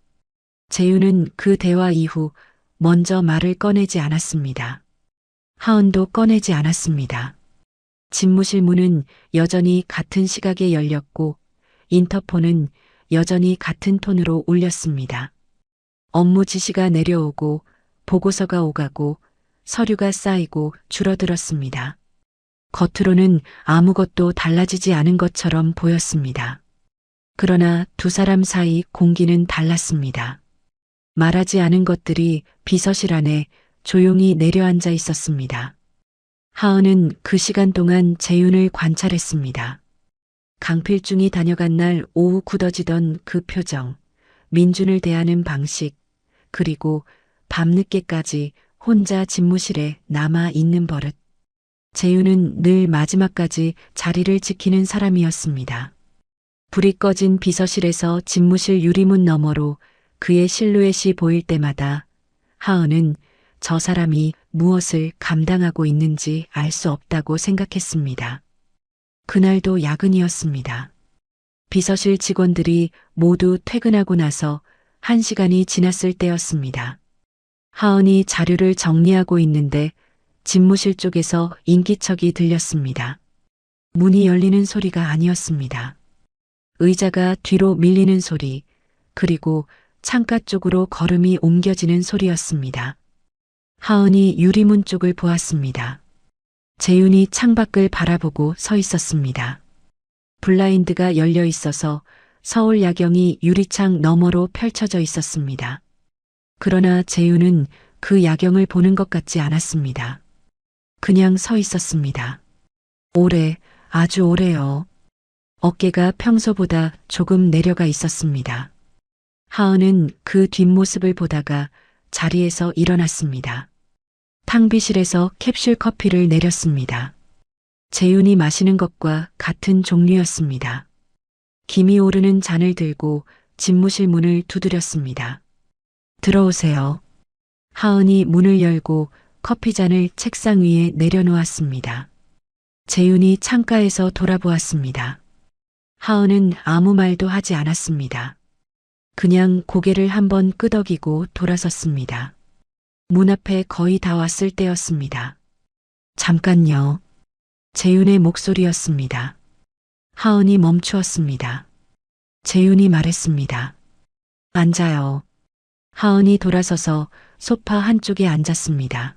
재윤은 그 대화 이후 먼저 말을 꺼내지 않았습니다. 하은도 꺼내지 않았습니다. 집무실 문은 여전히 같은 시각에 열렸고 인터폰은 여전히 같은 톤으로 울렸습니다. 업무 지시가 내려오고 보고서가 오가고 서류가 쌓이고 줄어들었습니다. 겉으로는 아무것도 달라지지 않은 것처럼 보였습니다. 그러나 두 사람 사이 공기는 달랐습니다. 말하지 않은 것들이 비서실 안에 조용히 내려앉아 있었습니다. 하은은 그 시간 동안 재윤을 관찰했습니다. 강필중이 다녀간 날 오후 굳어지던 그 표정, 민준을 대하는 방식, 그리고 밤늦게까지 혼자 집무실에 남아 있는 버릇. 재윤은 늘 마지막까지 자리를 지키는 사람이었습니다. 불이 꺼진 비서실에서 집무실 유리문 너머로 그의 실루엣이 보일 때마다 하은은 저 사람이 무엇을 감당하고 있는지 알 수 없다고 생각했습니다. 그날도 야근이었습니다. 비서실 직원들이 모두 퇴근하고 나서 1시간이 지났을 때였습니다. 하은이 자료를 정리하고 있는데 집무실 쪽에서 인기척이 들렸습니다. 문이 열리는 소리가 아니었습니다. 의자가 뒤로 밀리는 소리, 그리고 창가 쪽으로 걸음이 옮겨지는 소리였습니다. 하은이 유리문 쪽을 보았습니다. 재윤이 창밖을 바라보고 서 있었습니다. 블라인드가 열려 있어서 서울 야경이 유리창 너머로 펼쳐져 있었습니다. 그러나 재윤은 그 야경을 보는 것 같지 않았습니다. 그냥 서 있었습니다. 오래, 아주 오래요. 어깨가 평소보다 조금 내려가 있었습니다. 하은은 그 뒷모습을 보다가 자리에서 일어났습니다. 탕비실에서 캡슐 커피를 내렸습니다. 재윤이 마시는 것과 같은 종류였습니다. 김이 오르는 잔을 들고 집무실 문을 두드렸습니다. 들어오세요. 하은이 문을 열고 커피잔을 책상 위에 내려놓았습니다. 재윤이 창가에서 돌아보았습니다. 하은은 아무 말도 하지 않았습니다. 그냥 고개를 한번 끄덕이고 돌아섰습니다. 문 앞에 거의 다 왔을 때였습니다. 잠깐요. 재윤의 목소리였습니다. 하은이 멈추었습니다. 재윤이 말했습니다. 앉아요. 하은이 돌아서서 소파 한쪽에 앉았습니다.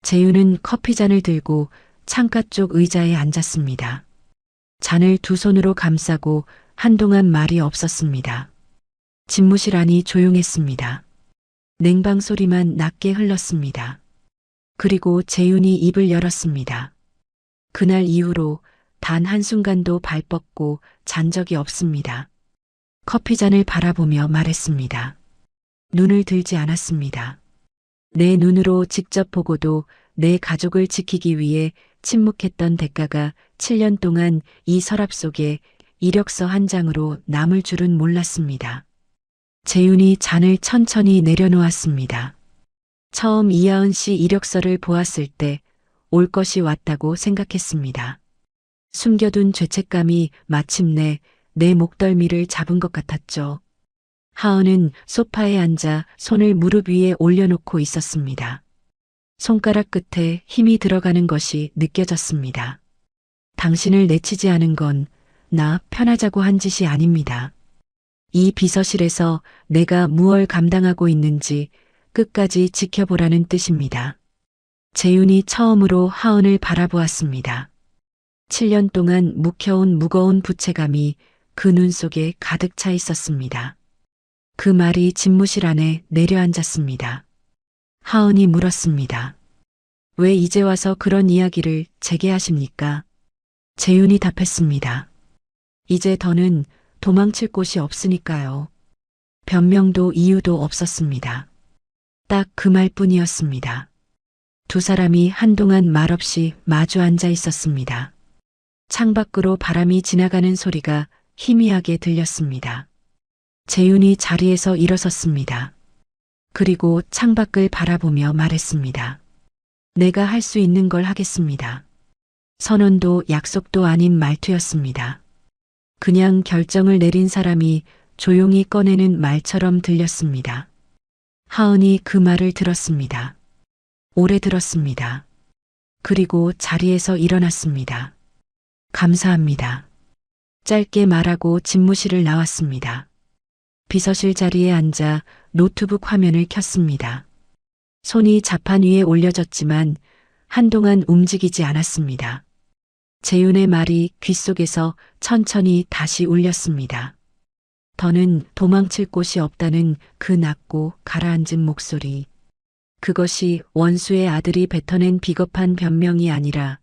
재윤은 커피잔을 들고 창가 쪽 의자에 앉았습니다. 잔을 두 손으로 감싸고 한동안 말이 없었습니다. 집무실 안이 조용했습니다. 냉방 소리만 낮게 흘렀습니다. 그리고 재윤이 입을 열었습니다. 그날 이후로 단 한순간도 발 뻗고 잔 적이 없습니다. 커피잔을 바라보며 말했습니다. 눈을 들지 않았습니다. 내 눈으로 직접 보고도 내 가족을 지키기 위해 침묵했던 대가가 7년 동안 이 서랍 속에 이력서 한 장으로 남을 줄은 몰랐습니다. 재윤이 잔을 천천히 내려놓았습니다. 처음 이하은 씨 이력서를 보았을 때 올 것이 왔다고 생각했습니다. 숨겨둔 죄책감이 마침내 내 목덜미를 잡은 것 같았죠. 하은은 소파에 앉아 손을 무릎 위에 올려놓고 있었습니다. 손가락 끝에 힘이 들어가는 것이 느껴졌습니다. 당신을 내치지 않은 건 나 편하자고 한 짓이 아닙니다. 이 비서실에서 내가 무얼 감당하고 있는지 끝까지 지켜보라는 뜻입니다. 재윤이 처음으로 하은을 바라보았습니다. 7년 동안 묵혀온 무거운 부채감이 그 눈 속에 가득 차 있었습니다. 그 말이 집무실 안에 내려앉았습니다. 하은이 물었습니다. 왜 이제 와서 그런 이야기를 제게 하십니까? 재윤이 답했습니다. 이제 더는 도망칠 곳이 없으니까요. 변명도 이유도 없었습니다. 딱 그 말뿐이었습니다. 두 사람이 한동안 말없이 마주 앉아 있었습니다. 창밖으로 바람이 지나가는 소리가 희미하게 들렸습니다. 재윤이 자리에서 일어섰습니다. 그리고 창밖을 바라보며 말했습니다. 내가 할 수 있는 걸 하겠습니다. 선언도 약속도 아닌 말투였습니다. 그냥 결정을 내린 사람이 조용히 꺼내는 말처럼 들렸습니다. 하은이 그 말을 들었습니다. 오래 들었습니다. 그리고 자리에서 일어났습니다. 감사합니다. 짧게 말하고 집무실을 나왔습니다. 비서실 자리에 앉아 노트북 화면을 켰습니다. 손이 자판 위에 올려졌지만 한동안 움직이지 않았습니다. 재윤의 말이 귓속에서 천천히 다시 울렸습니다. 더는 도망칠 곳이 없다는 그 낮고 가라앉은 목소리. 그것이 원수의 아들이 뱉어낸 비겁한 변명이 아니라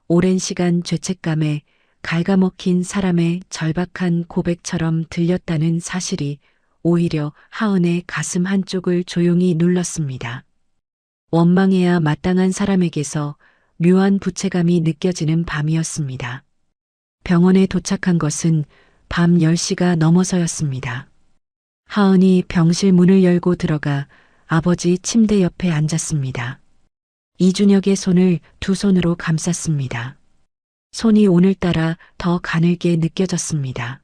오랜 시간 죄책감에 갉아먹힌 사람의 절박한 고백처럼 들렸다는 사실이 오히려 하은의 가슴 한쪽을 조용히 눌렀습니다. 원망해야 마땅한 사람에게서 묘한 부채감이 느껴지는 밤이었습니다. 병원에 도착한 것은 밤 10시가 넘어서였습니다. 하은이 병실 문을 열고 들어가 아버지 침대 옆에 앉았습니다. 이준혁의 손을 두 손으로 감쌌습니다. 손이 오늘따라 더 가늘게 느껴졌습니다.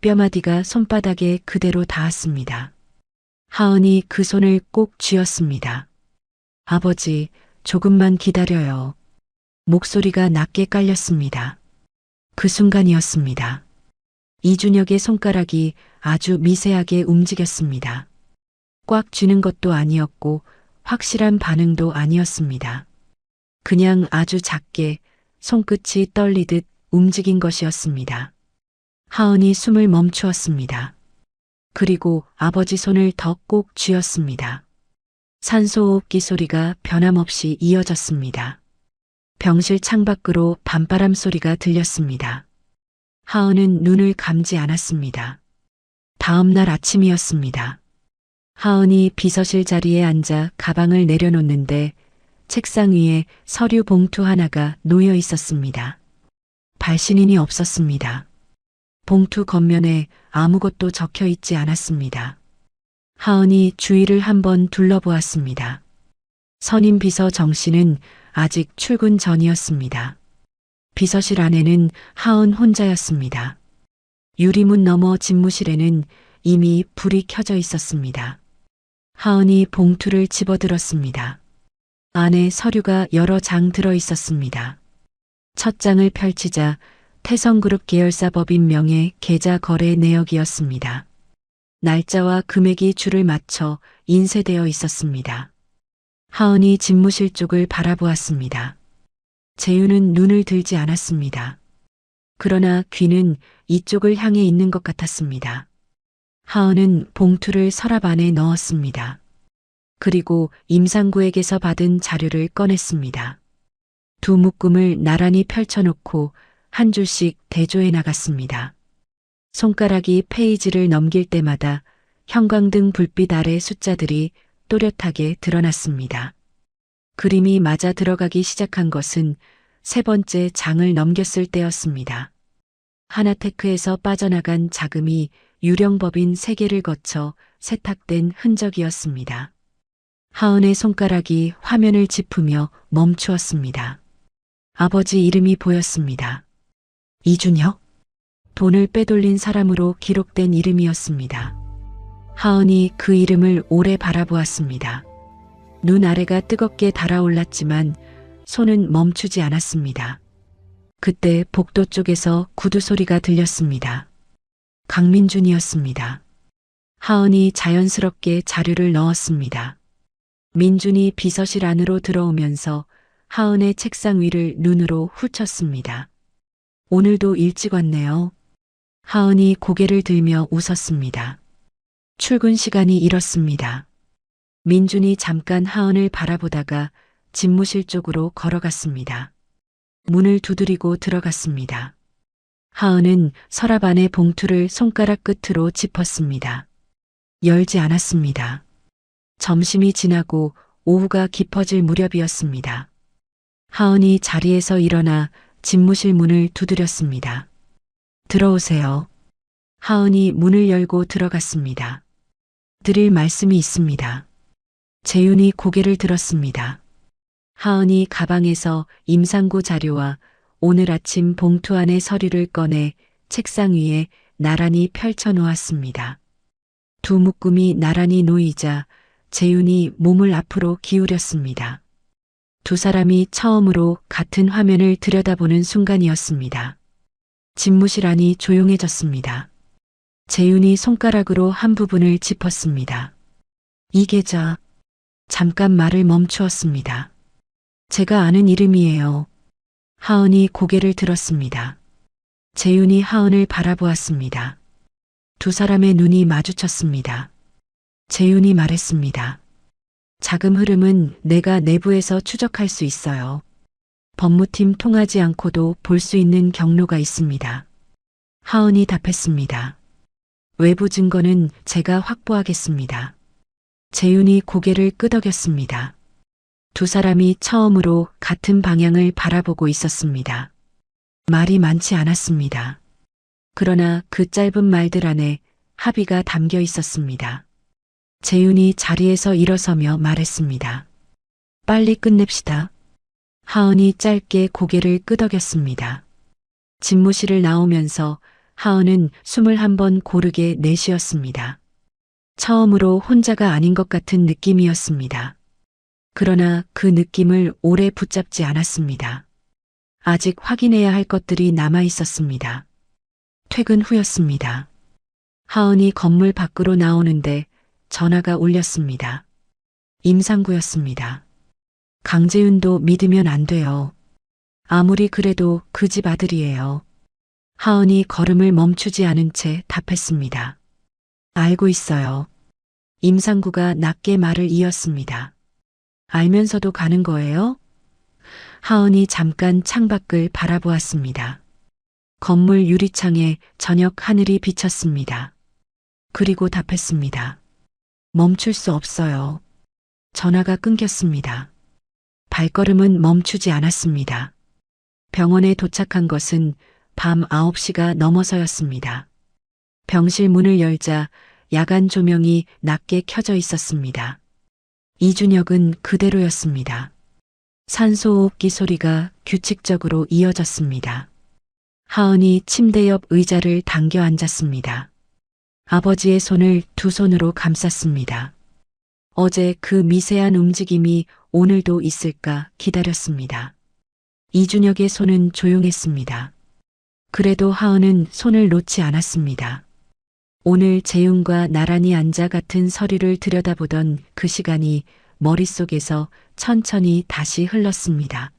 뼈마디가 손바닥에 그대로 닿았습니다. 하은이 그 손을 꼭 쥐었습니다. 아버지, 조금만 기다려요. 목소리가 낮게 깔렸습니다. 그 순간이었습니다. 이준혁의 손가락이 아주 미세하게 움직였습니다. 꽉 쥐는 것도 아니었고 확실한 반응도 아니었습니다. 그냥 아주 작게 손끝이 떨리듯 움직인 것이었습니다. 하은이 숨을 멈추었습니다. 그리고 아버지 손을 더 꼭 쥐었습니다. 산소호흡기 소리가 변함없이 이어졌습니다. 병실 창밖으로 밤바람 소리가 들렸습니다. 하은은 눈을 감지 않았습니다. 다음 날 아침이었습니다. 하은이 비서실 자리에 앉아 가방을 내려놓는데 책상 위에 서류 봉투 하나가 놓여 있었습니다. 발신인이 없었습니다. 봉투 겉면에 아무것도 적혀 있지 않았습니다. 하은이 주위를 한번 둘러보았습니다. 선임 비서 정 씨는 아직 출근 전이었습니다. 비서실 안에는 하은 혼자였습니다. 유리문 너머 집무실에는 이미 불이 켜져 있었습니다. 하은이 봉투를 집어들었습니다. 안에 서류가 여러 장 들어 있었습니다. 첫 장을 펼치자 태성그룹 계열사 법인명의 계좌 거래 내역이었습니다. 날짜와 금액이 줄을 맞춰 인쇄되어 있었습니다. 하은이 집무실 쪽을 바라보았습니다. 재윤은 눈을 들지 않았습니다. 그러나 귀는 이쪽을 향해 있는 것 같았습니다. 하은은 봉투를 서랍 안에 넣었습니다. 그리고 임상구에게서 받은 자료를 꺼냈습니다. 두 묶음을 나란히 펼쳐놓고 한 줄씩 대조해 나갔습니다. 손가락이 페이지를 넘길 때마다 형광등 불빛 아래 숫자들이 또렷하게 드러났습니다. 그림이 맞아 들어가기 시작한 것은 세 번째 장을 넘겼을 때였습니다. 하나테크에서 빠져나간 자금이 유령법인 3개를 거쳐 세탁된 흔적이었습니다. 하은의 손가락이 화면을 짚으며 멈추었습니다. 아버지 이름이 보였습니다. 이준혁? 돈을 빼돌린 사람으로 기록된 이름이었습니다. 하은이 그 이름을 오래 바라보았습니다. 눈 아래가 뜨겁게 달아올랐지만 손은 멈추지 않았습니다. 그때 복도 쪽에서 구두 소리가 들렸습니다. 강민준이었습니다. 하은이 자연스럽게 자료를 넣었습니다. 민준이 비서실 안으로 들어오면서 하은의 책상 위를 눈으로 훑었습니다. 오늘도 일찍 왔네요. 하은이 고개를 들며 웃었습니다. 출근 시간이 이렇습니다. 민준이 잠깐 하은을 바라보다가 집무실 쪽으로 걸어갔습니다. 문을 두드리고 들어갔습니다. 하은은 서랍 안에 봉투를 손가락 끝으로 짚었습니다. 열지 않았습니다. 점심이 지나고 오후가 깊어질 무렵이었습니다. 하은이 자리에서 일어나 집무실 문을 두드렸습니다. 들어오세요. 하은이 문을 열고 들어갔습니다. 드릴 말씀이 있습니다. 재윤이 고개를 들었습니다. 하은이 가방에서 임상구 자료와 오늘 아침 봉투 안의 서류를 꺼내 책상 위에 나란히 펼쳐 놓았습니다. 두 묶음이 나란히 놓이자 재윤이 몸을 앞으로 기울였습니다. 두 사람이 처음으로 같은 화면을 들여다보는 순간이었습니다. 집무실 안이 조용해졌습니다. 재윤이 손가락으로 한 부분을 짚었습니다. 이 계좌. 잠깐 말을 멈추었습니다. 제가 아는 이름이에요. 하은이 고개를 들었습니다. 재윤이 하은을 바라보았습니다. 두 사람의 눈이 마주쳤습니다. 재윤이 말했습니다. 자금 흐름은 내가 내부에서 추적할 수 있어요. 법무팀 통하지 않고도 볼 수 있는 경로가 있습니다. 하은이 답했습니다. 외부 증거는 제가 확보하겠습니다. 재윤이 고개를 끄덕였습니다. 두 사람이 처음으로 같은 방향을 바라보고 있었습니다. 말이 많지 않았습니다. 그러나 그 짧은 말들 안에 합의가 담겨 있었습니다. 재윤이 자리에서 일어서며 말했습니다. 빨리 끝냅시다. 하은이 짧게 고개를 끄덕였습니다. 집무실을 나오면서 하은은 숨을 한번 고르게 내쉬었습니다. 처음으로 혼자가 아닌 것 같은 느낌이었습니다. 그러나 그 느낌을 오래 붙잡지 않았습니다. 아직 확인해야 할 것들이 남아 있었습니다. 퇴근 후였습니다. 하은이 건물 밖으로 나오는데 전화가 울렸습니다. 임상구였습니다. 강재윤도 믿으면 안 돼요. 아무리 그래도 그 집 아들이에요. 하은이 걸음을 멈추지 않은 채 답했습니다. 알고 있어요. 임상구가 낮게 말을 이었습니다. 알면서도 가는 거예요? 하은이 잠깐 창밖을 바라보았습니다. 건물 유리창에 저녁 하늘이 비쳤습니다. 그리고 답했습니다. 멈출 수 없어요. 전화가 끊겼습니다. 발걸음은 멈추지 않았습니다. 병원에 도착한 것은 밤 9시가 넘어서였습니다. 병실 문을 열자 야간 조명이 낮게 켜져 있었습니다. 이준혁은 그대로였습니다. 산소호흡기 소리가 규칙적으로 이어졌습니다. 하은이 침대 옆 의자를 당겨 앉았습니다. 아버지의 손을 두 손으로 감쌌습니다. 어제 그 미세한 움직임이 오늘도 있을까 기다렸습니다. 이준혁의 손은 조용했습니다. 그래도 하은은 손을 놓지 않았습니다. 오늘 재윤과 나란히 앉아 같은 서류를 들여다보던 그 시간이 머릿속에서 천천히 다시 흘렀습니다.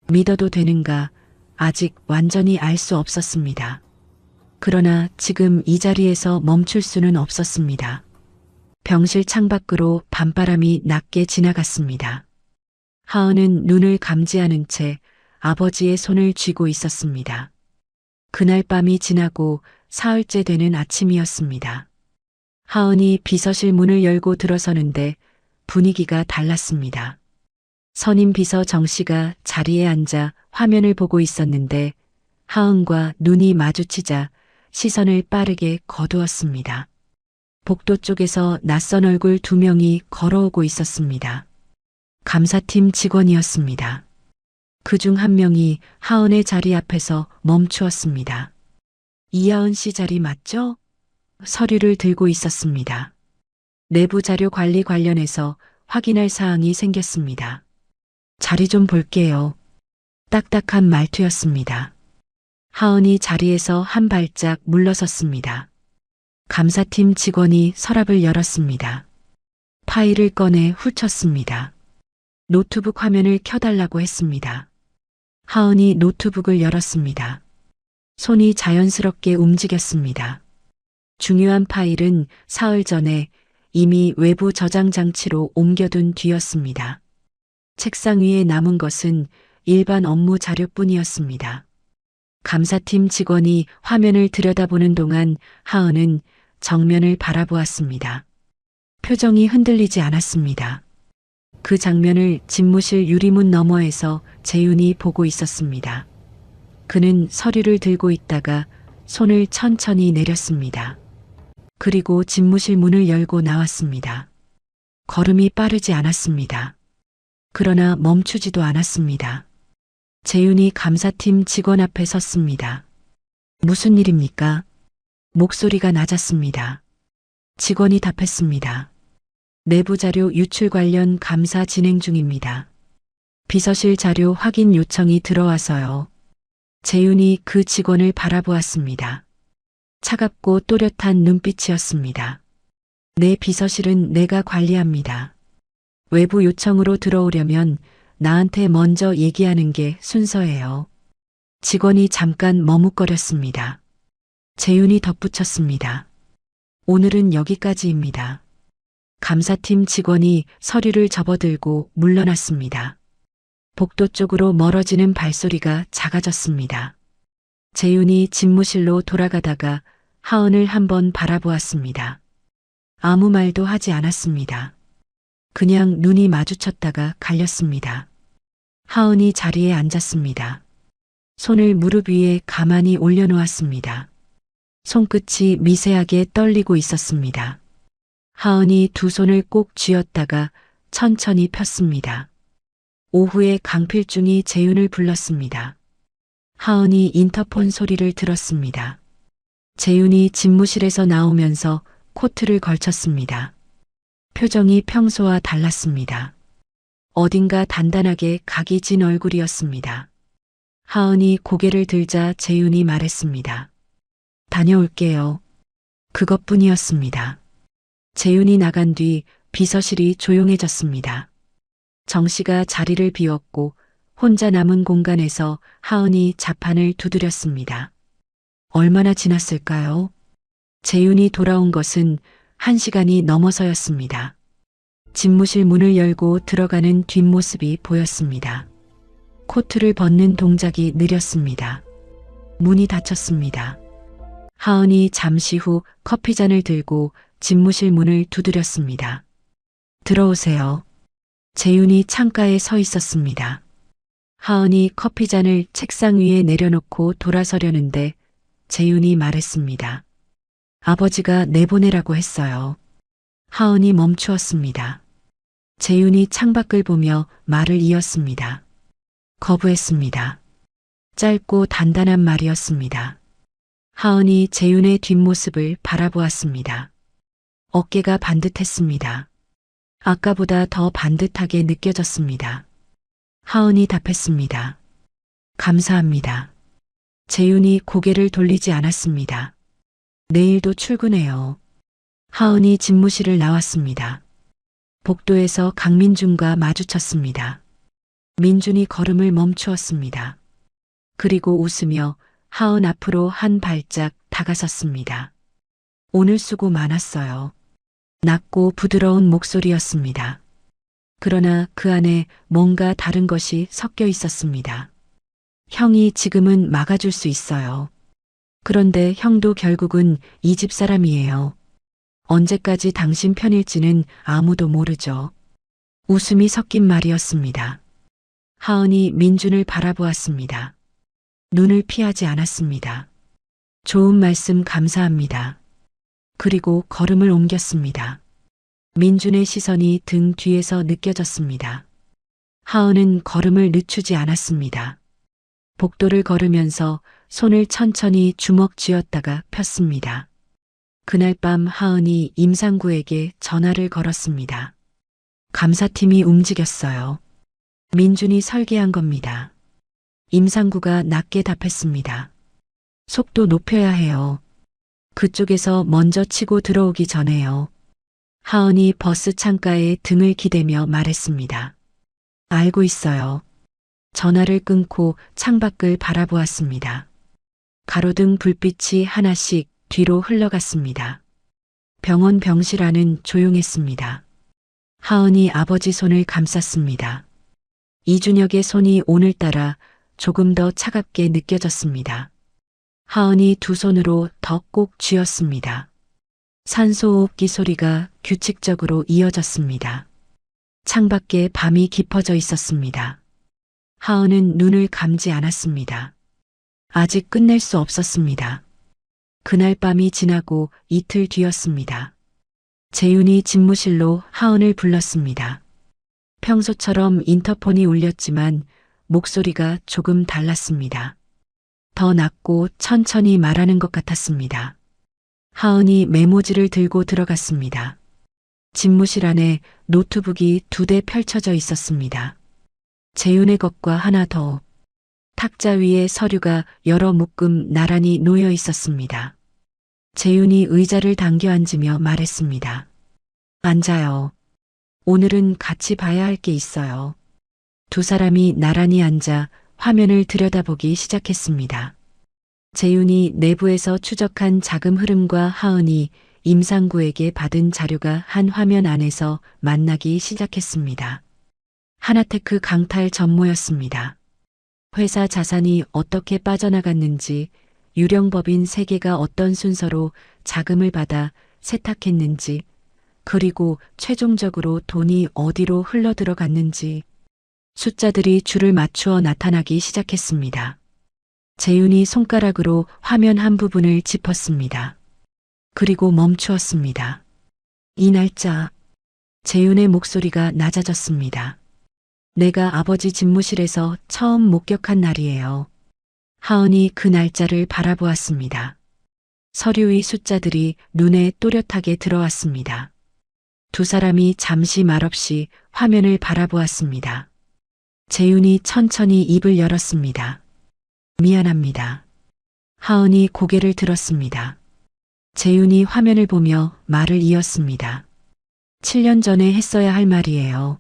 믿어도 되는가? 아직 완전히 알 수 없었습니다. 그러나 지금 이 자리에서 멈출 수는 없었습니다. 병실 창밖으로 밤바람이 낮게 지나갔습니다. 하은은 눈을 감지하는 채 아버지의 손을 쥐고 있었습니다. 그날 밤이 지나고 사흘째 되는 아침이었습니다. 하은이 비서실 문을 열고 들어서는데 분위기가 달랐습니다. 선임 비서 정 씨가 자리에 앉아 화면을 보고 있었는데 하은과 눈이 마주치자 시선을 빠르게 거두었습니다. 복도 쪽에서 낯선 얼굴 두 명이 걸어오고 있었습니다. 감사팀 직원이었습니다. 그중 한 명이 하은의 자리 앞에서 멈추었습니다. 이하은 씨 자리 맞죠? 서류를 들고 있었습니다. 내부 자료 관리 관련해서 확인할 사항이 생겼습니다. 자리 좀 볼게요. 딱딱한 말투였습니다. 하은이 자리에서 한 발짝 물러섰습니다. 감사팀 직원이 서랍을 열었습니다. 파일을 꺼내 훑었습니다. 노트북 화면을 켜달라고 했습니다. 하은이 노트북을 열었습니다. 손이 자연스럽게 움직였습니다. 중요한 파일은 사흘 전에 이미 외부 저장 장치로 옮겨둔 뒤였습니다. 책상 위에 남은 것은 일반 업무 자료뿐이었습니다. 감사팀 직원이 화면을 들여다보는 동안 하은은 정면을 바라보았습니다. 표정이 흔들리지 않았습니다. 그 장면을 집무실 유리문 너머에서 재윤이 보고 있었습니다. 그는 서류를 들고 있다가 손을 천천히 내렸습니다. 그리고 집무실 문을 열고 나왔습니다. 걸음이 빠르지 않았습니다. 그러나 멈추지도 않았습니다. 재윤이 감사팀 직원 앞에 섰습니다. 무슨 일입니까? 목소리가 낮았습니다. 직원이 답했습니다. 내부 자료 유출 관련 감사 진행 중입니다. 비서실 자료 확인 요청이 들어와서요. 재윤이 그 직원을 바라보았습니다. 차갑고 또렷한 눈빛이었습니다. 내 비서실은 내가 관리합니다. 외부 요청으로 들어오려면 나한테 먼저 얘기하는 게 순서예요. 직원이 잠깐 머뭇거렸습니다. 재윤이 덧붙였습니다. 오늘은 여기까지입니다. 감사팀 직원이 서류를 접어들고 물러났습니다. 복도 쪽으로 멀어지는 발소리가 작아졌습니다. 재윤이 집무실로 돌아가다가 하은을 한번 바라보았습니다. 아무 말도 하지 않았습니다. 그냥 눈이 마주쳤다가 갈렸습니다. 하은이 자리에 앉았습니다. 손을 무릎 위에 가만히 올려놓았습니다. 손끝이 미세하게 떨리고 있었습니다. 하은이 두 손을 꼭 쥐었다가 천천히 폈습니다. 오후에 강필중이 재윤을 불렀습니다. 하은이 인터폰 소리를 들었습니다. 재윤이 집무실에서 나오면서 코트를 걸쳤습니다. 표정이 평소와 달랐습니다. 어딘가 단단하게 각이 진 얼굴이었습니다. 하은이 고개를 들자 재윤이 말했습니다. 다녀올게요. 그것뿐이었습니다. 재윤이 나간 뒤 비서실이 조용해졌습니다. 정 씨가 자리를 비웠고 혼자 남은 공간에서 하은이 자판을 두드렸습니다. 얼마나 지났을까요? 재윤이 돌아온 것은 1시간이 넘어서였습니다. 집무실 문을 열고 들어가는 뒷모습이 보였습니다. 코트를 벗는 동작이 느렸습니다. 문이 닫혔습니다. 하은이 잠시 후 커피잔을 들고 집무실 문을 두드렸습니다. 들어오세요. 재윤이 창가에 서 있었습니다. 하은이 커피잔을 책상 위에 내려놓고 돌아서려는데 재윤이 말했습니다. 아버지가 내보내라고 했어요. 하은이 멈추었습니다. 재윤이 창밖을 보며 말을 이었습니다. 거부했습니다. 짧고 단단한 말이었습니다. 하은이 재윤의 뒷모습을 바라보았습니다. 어깨가 반듯했습니다. 아까보다 더 반듯하게 느껴졌습니다. 하은이 답했습니다. 감사합니다. 재윤이 고개를 돌리지 않았습니다. 내일도 출근해요. 하은이 집무실을 나왔습니다. 복도에서 강민준과 마주쳤습니다. 민준이 걸음을 멈추었습니다. 그리고 웃으며 하은 앞으로 한 발짝 다가섰습니다. 오늘 수고 많았어요. 낮고 부드러운 목소리였습니다. 그러나 그 안에 뭔가 다른 것이 섞여 있었습니다. 형이 지금은 막아줄 수 있어요. 그런데 형도 결국은 이 집 사람이에요. 언제까지 당신 편일지는 아무도 모르죠. 웃음이 섞인 말이었습니다. 하은이 민준을 바라보았습니다. 눈을 피하지 않았습니다. 좋은 말씀 감사합니다. 그리고 걸음을 옮겼습니다. 민준의 시선이 등 뒤에서 느껴졌습니다. 하은은 걸음을 늦추지 않았습니다. 복도를 걸으면서 손을 천천히 주먹 쥐었다가 폈습니다. 그날 밤 하은이 임상구에게 전화를 걸었습니다. 감사팀이 움직였어요. 민준이 설계한 겁니다. 임상구가 낮게 답했습니다. 속도 높여야 해요. 그쪽에서 먼저 치고 들어오기 전에요. 하은이 버스 창가에 등을 기대며 말했습니다. 알고 있어요. 전화를 끊고 창밖을 바라보았습니다. 가로등 불빛이 하나씩 뒤로 흘러갔습니다. 병원 병실 안은 조용했습니다. 하은이 아버지 손을 감쌌습니다. 이준혁의 손이 오늘따라 조금 더 차갑게 느껴졌습니다. 하은이 두 손으로 더 꼭 쥐었습니다. 산소호흡기 소리가 규칙적으로 이어졌습니다. 창밖에 밤이 깊어져 있었습니다. 하은은 눈을 감지 않았습니다. 아직 끝낼 수 없었습니다. 그날 밤이 지나고 이틀 뒤였습니다. 재윤이 집무실로 하은을 불렀습니다. 평소처럼 인터폰이 울렸지만 목소리가 조금 달랐습니다. 더 낮고 천천히 말하는 것 같았습니다. 하은이 메모지를 들고 들어갔습니다. 집무실 안에 노트북이 2대 펼쳐져 있었습니다. 재윤의 것과 하나 더. 탁자 위에 서류가 여러 묶음 나란히 놓여 있었습니다. 재윤이 의자를 당겨 앉으며 말했습니다. 앉아요. 오늘은 같이 봐야 할 게 있어요. 두 사람이 나란히 앉아 화면을 들여다보기 시작했습니다. 재윤이 내부에서 추적한 자금 흐름과 하은이 임상구에게 받은 자료가 한 화면 안에서 만나기 시작했습니다. 하나테크 강탈 전모였습니다. 회사 자산이 어떻게 빠져나갔는지, 유령법인 3개가 어떤 순서로 자금을 받아 세탁했는지, 그리고 최종적으로 돈이 어디로 흘러들어갔는지 숫자들이 줄을 맞추어 나타나기 시작했습니다. 재윤이 손가락으로 화면 한 부분을 짚었습니다. 그리고 멈추었습니다. 이 날짜, 재윤의 목소리가 낮아졌습니다. 내가 아버지 집무실에서 처음 목격한 날이에요. 하은이 그 날짜를 바라보았습니다. 서류의 숫자들이 눈에 또렷하게 들어왔습니다. 두 사람이 잠시 말없이 화면을 바라보았습니다. 재윤이 천천히 입을 열었습니다. 미안합니다. 하은이 고개를 들었습니다. 재윤이 화면을 보며 말을 이었습니다. 7년 전에 했어야 할 말이에요.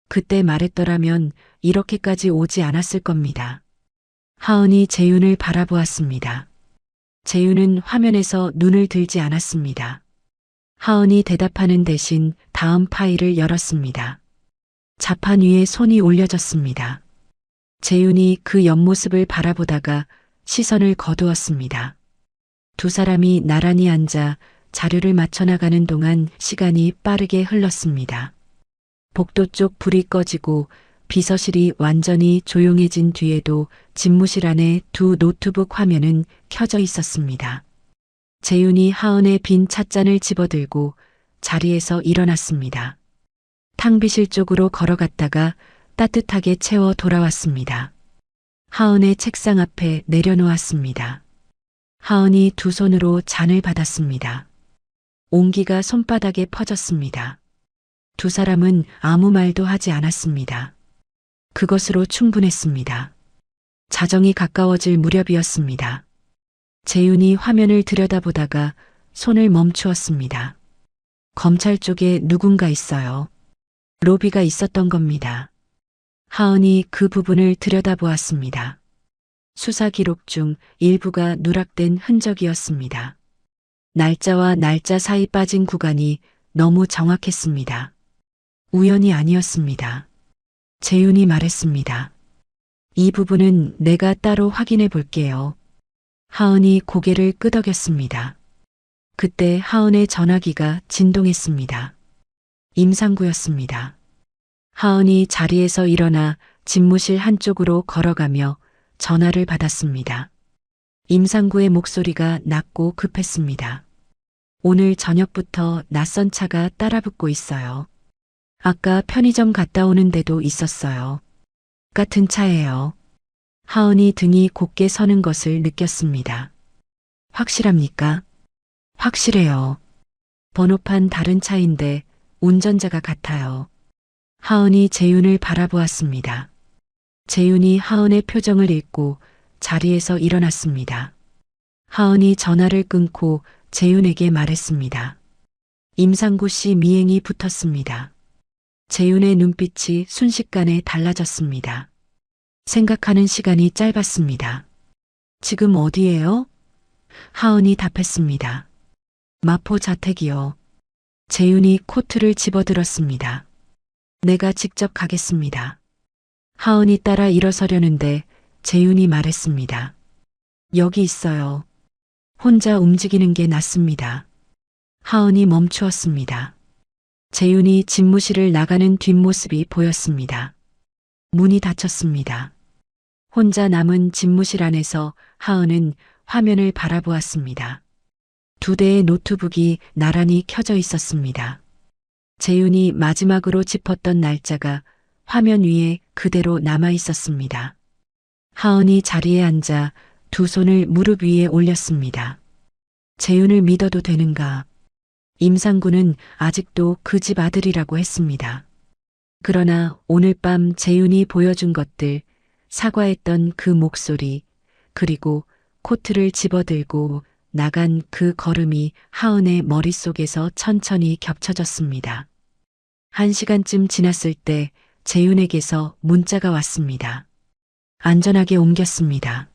그때 말했더라면 이렇게까지 오지 않았을 겁니다. 하은이 재윤을 바라보았습니다. 재윤은 화면에서 눈을 들지 않았습니다. 하은이 대답하는 대신 다음 파일을 열었습니다. 자판 위에 손이 올려졌습니다. 재윤이 그 옆모습을 바라보다가 시선을 거두었습니다. 두 사람이 나란히 앉아 자료를 맞춰나가는 동안 시간이 빠르게 흘렀습니다. 복도 쪽 불이 꺼지고 비서실이 완전히 조용해진 뒤에도 집무실 안에 두 노트북 화면은 켜져 있었습니다. 재윤이 하은의 빈 찻잔을 집어들고 자리에서 일어났습니다. 탕비실 쪽으로 걸어갔다가 따뜻하게 채워 돌아왔습니다. 하은의 책상 앞에 내려놓았습니다. 하은이 두 손으로 잔을 받았습니다. 온기가 손바닥에 퍼졌습니다. 두 사람은 아무 말도 하지 않았습니다. 그것으로 충분했습니다. 자정이 가까워질 무렵이었습니다. 재윤이 화면을 들여다보다가 손을 멈추었습니다. 검찰 쪽에 누군가 있어요. 로비가 있었던 겁니다. 하은이 그 부분을 들여다보았습니다. 수사 기록 중 일부가 누락된 흔적이었습니다. 날짜와 날짜 사이 빠진 구간이 너무 정확했습니다. 우연이 아니었습니다. 재윤이 말했습니다. 이 부분은 내가 따로 확인해 볼게요. 하은이 고개를 끄덕였습니다. 그때 하은의 전화기가 진동했습니다. 임상구였습니다. 하은이 자리에서 일어나 집무실 한쪽으로 걸어가며 전화를 받았습니다. 임상구의 목소리가 낮고 급했습니다. 오늘 저녁부터 낯선 차가 따라붙고 있어요. 아까 편의점 갔다 오는데도 있었어요. 같은 차예요. 하은이 등이 곧게 서는 것을 느꼈습니다. 확실합니까? 확실해요. 번호판 다른 차인데 운전자가 같아요. 하은이 재윤을 바라보았습니다. 재윤이 하은의 표정을 읽고 자리에서 일어났습니다. 하은이 전화를 끊고 재윤에게 말했습니다. 임상구 씨 미행이 붙었습니다. 재윤의 눈빛이 순식간에 달라졌습니다. 생각하는 시간이 짧았습니다. 지금 어디예요? 하은이 답했습니다. 마포 자택이요. 재윤이 코트를 집어들었습니다. 내가 직접 가겠습니다. 하은이 따라 일어서려는데 재윤이 말했습니다. 여기 있어요. 혼자 움직이는 게 낫습니다. 하은이 멈추었습니다. 재윤이 집무실을 나가는 뒷모습이 보였습니다. 문이 닫혔습니다. 혼자 남은 집무실 안에서 하은은 화면을 바라보았습니다. 두 대의 노트북이 나란히 켜져 있었습니다. 재윤이 마지막으로 짚었던 날짜가 화면 위에 그대로 남아 있었습니다. 하은이 자리에 앉아 두 손을 무릎 위에 올렸습니다. 재윤을 믿어도 되는가? 임상구는 아직도 그 집 아들이라고 했습니다. 그러나 오늘 밤 재윤이 보여준 것들, 사과했던 그 목소리, 그리고 코트를 집어들고 나간 그 걸음이 하은의 머릿속에서 천천히 겹쳐졌습니다. 1시간쯤 지났을 때 재윤에게서 문자가 왔습니다. 안전하게 옮겼습니다.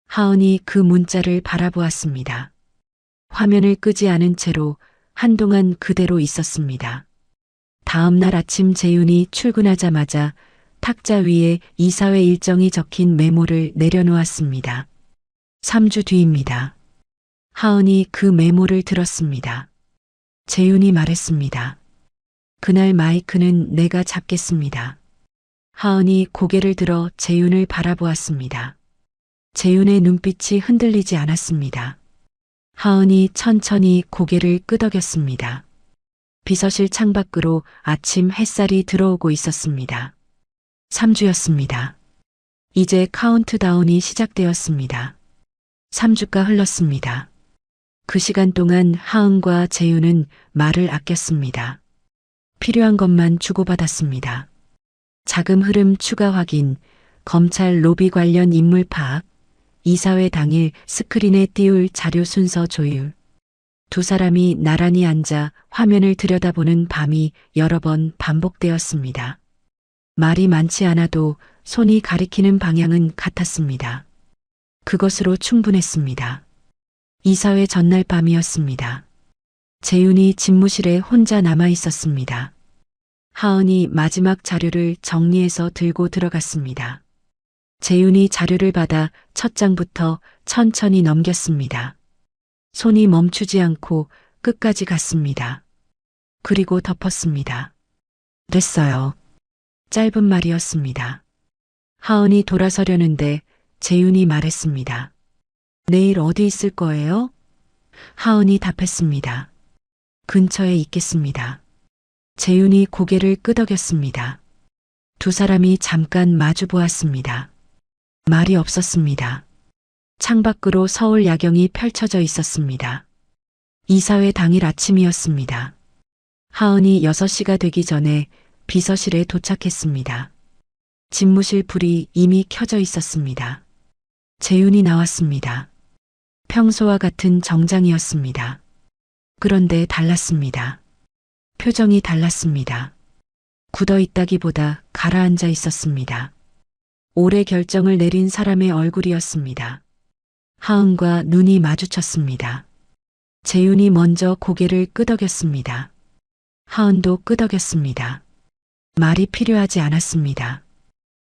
하은이 그 문자를 바라보았습니다. 화면을 끄지 않은 채로 한동안 그대로 있었습니다. 다음 날 아침 재윤이 출근하자마자 탁자 위에 이사회 일정이 적힌 메모를 내려놓았습니다. 3주 뒤입니다. 하은이 그 메모를 들었습니다. 재윤이 말했습니다. 그날 마이크는 내가 잡겠습니다. 하은이 고개를 들어 재윤을 바라보았습니다. 재윤의 눈빛이 흔들리지 않았습니다. 하은이 천천히 고개를 끄덕였습니다. 비서실 창밖으로 아침 햇살이 들어오고 있었습니다. 3주였습니다. 이제 카운트다운이 시작되었습니다. 3주가 흘렀습니다. 그 시간 동안 하은과 재윤은 말을 아꼈습니다. 필요한 것만 주고받았습니다. 자금 흐름 추가 확인, 검찰 로비 관련 인물 파악, 이사회 당일 스크린에 띄울 자료 순서 조율. 두 사람이 나란히 앉아 화면을 들여다보는 밤이 여러 번 반복되었습니다. 말이 많지 않아도 손이 가리키는 방향은 같았습니다. 그것으로 충분했습니다. 이사회 전날 밤이었습니다. 재윤이 집무실에 혼자 남아 있었습니다. 하은이 마지막 자료를 정리해서 들고 들어갔습니다. 재윤이 자료를 받아 첫 장부터 천천히 넘겼습니다. 손이 멈추지 않고 끝까지 갔습니다. 그리고 덮었습니다. 됐어요. 짧은 말이었습니다. 하은이 돌아서려는데 재윤이 말했습니다. 내일 어디 있을 거예요? 하은이 답했습니다. 근처에 있겠습니다. 재윤이 고개를 끄덕였습니다. 두 사람이 잠깐 마주 보았습니다. 말이 없었습니다. 창밖으로 서울 야경이 펼쳐져 있었습니다. 이사회 당일 아침이었습니다. 하은이 6시가 되기 전에 비서실에 도착했습니다. 집무실 불이 이미 켜져 있었습니다. 재윤이 나왔습니다. 평소와 같은 정장이었습니다. 그런데 달랐습니다. 표정이 달랐습니다. 굳어 있다기보다 가라앉아 있었습니다. 오래 결정을 내린 사람의 얼굴이었습니다. 하은과 눈이 마주쳤습니다. 재윤이 먼저 고개를 끄덕였습니다. 하은도 끄덕였습니다. 말이 필요하지 않았습니다.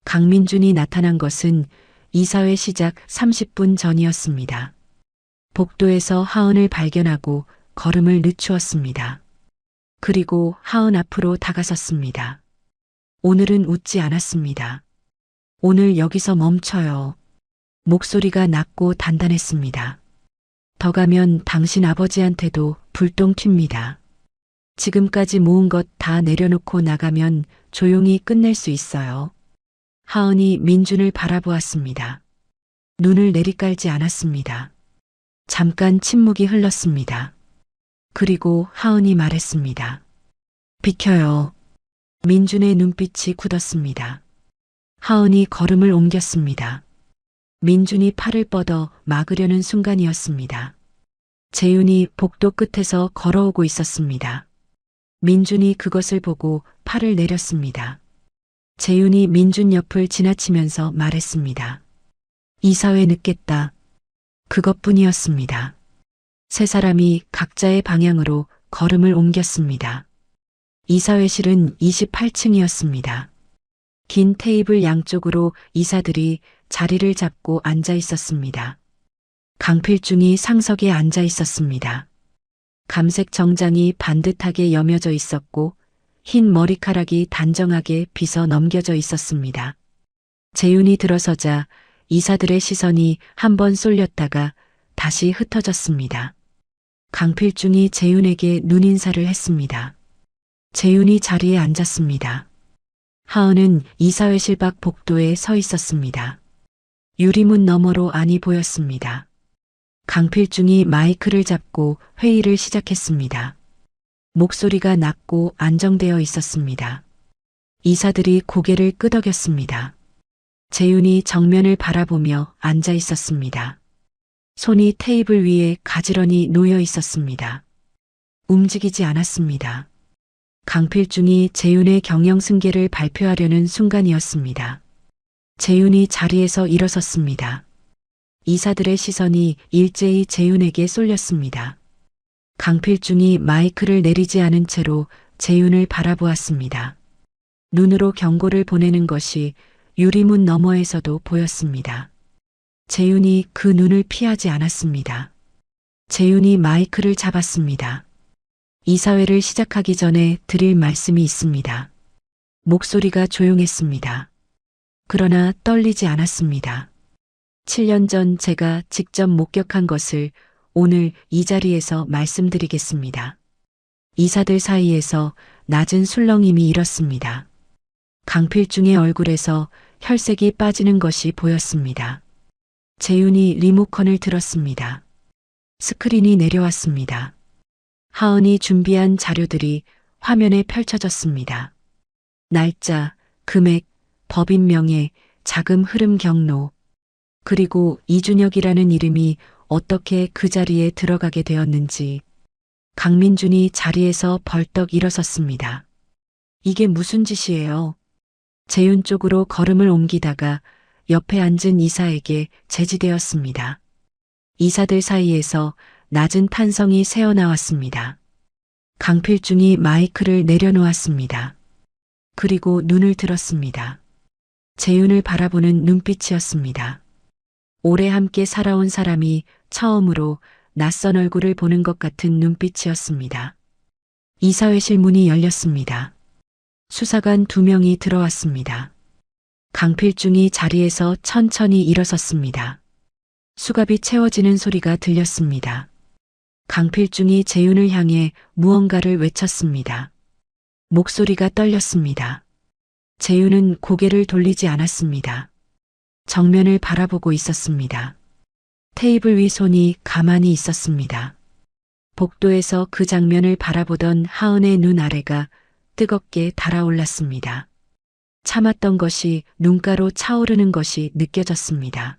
강민준이 나타난 것은 이사회 시작 30분 전이었습니다. 복도에서 하은을 발견하고 걸음을 늦추었습니다. 그리고 하은 앞으로 다가섰습니다. 오늘은 웃지 않았습니다. 오늘 여기서 멈춰요. 목소리가 낮고 단단했습니다. 더 가면 당신 아버지한테도 불똥 튑니다. 지금까지 모은 것 다 내려놓고 나가면 조용히 끝낼 수 있어요. 하은이 민준을 바라보았습니다. 눈을 내리깔지 않았습니다. 잠깐 침묵이 흘렀습니다. 그리고 하은이 말했습니다. 비켜요. 민준의 눈빛이 굳었습니다. 하은이 걸음을 옮겼습니다. 민준이 팔을 뻗어 막으려는 순간이었습니다. 재윤이 복도 끝에서 걸어오고 있었습니다. 민준이 그것을 보고 팔을 내렸습니다. 재윤이 민준 옆을 지나치면서 말했습니다. 이사회 늦겠다. 그것뿐이었습니다. 세 사람이 각자의 방향으로 걸음을 옮겼습니다. 이사회실은 28층이었습니다. 긴 테이블 양쪽으로 이사들이 자리를 잡고 앉아 있었습니다. 강필중이 상석에 앉아 있었습니다. 감색 정장이 반듯하게 여며져 있었고 흰 머리카락이 단정하게 빗어 넘겨져 있었습니다. 재윤이 들어서자 이사들의 시선이 한 번 쏠렸다가 다시 흩어졌습니다. 강필중이 재윤에게 눈인사를 했습니다. 재윤이 자리에 앉았습니다. 하은은 이사회실 밖 복도에 서 있었습니다. 유리문 너머로 안이 보였습니다. 강필중이 마이크를 잡고 회의를 시작했습니다. 목소리가 낮고 안정되어 있었습니다. 이사들이 고개를 끄덕였습니다. 재윤이 정면을 바라보며 앉아 있었습니다. 손이 테이블 위에 가지런히 놓여 있었습니다. 움직이지 않았습니다. 강필중이 재윤의 경영승계를 발표하려는 순간이었습니다. 재윤이 자리에서 일어섰습니다. 이사들의 시선이 일제히 재윤에게 쏠렸습니다. 강필중이 마이크를 내리지 않은 채로 재윤을 바라보았습니다. 눈으로 경고를 보내는 것이 유리문 너머에서도 보였습니다. 재윤이 그 눈을 피하지 않았습니다. 재윤이 마이크를 잡았습니다. 이사회를 시작하기 전에 드릴 말씀이 있습니다. 목소리가 조용했습니다. 그러나 떨리지 않았습니다. 7년 전 제가 직접 목격한 것을 오늘 이 자리에서 말씀드리겠습니다. 이사들 사이에서 낮은 술렁임이 일었습니다. 강필중의 얼굴에서 혈색이 빠지는 것이 보였습니다. 재윤이 리모컨을 들었습니다. 스크린이 내려왔습니다. 하은이 준비한 자료들이 화면에 펼쳐졌습니다. 날짜, 금액, 법인 명예, 자금 흐름 경로, 그리고 이준혁이라는 이름이 어떻게 그 자리에 들어가게 되었는지. 강민준이 자리에서 벌떡 일어섰습니다. 이게 무슨 짓이에요? 재윤 쪽으로 걸음을 옮기다가 옆에 앉은 이사에게 제지되었습니다. 이사들 사이에서 낮은 탄성이 새어나왔습니다. 강필중이 마이크를 내려놓았습니다. 그리고 눈을 들었습니다. 재윤을 바라보는 눈빛이었습니다. 오래 함께 살아온 사람이 처음으로 낯선 얼굴을 보는 것 같은 눈빛이었습니다. 이사회실 문이 열렸습니다. 수사관 2명이 들어왔습니다. 강필중이 자리에서 천천히 일어섰습니다. 수갑이 채워지는 소리가 들렸습니다. 강필중이 재윤을 향해 무언가를 외쳤습니다. 목소리가 떨렸습니다. 재윤은 고개를 돌리지 않았습니다. 정면을 바라보고 있었습니다. 테이블 위 손이 가만히 있었습니다. 복도에서 그 장면을 바라보던 하은의 눈 아래가 뜨겁게 달아올랐습니다. 참았던 것이 눈가로 차오르는 것이 느껴졌습니다.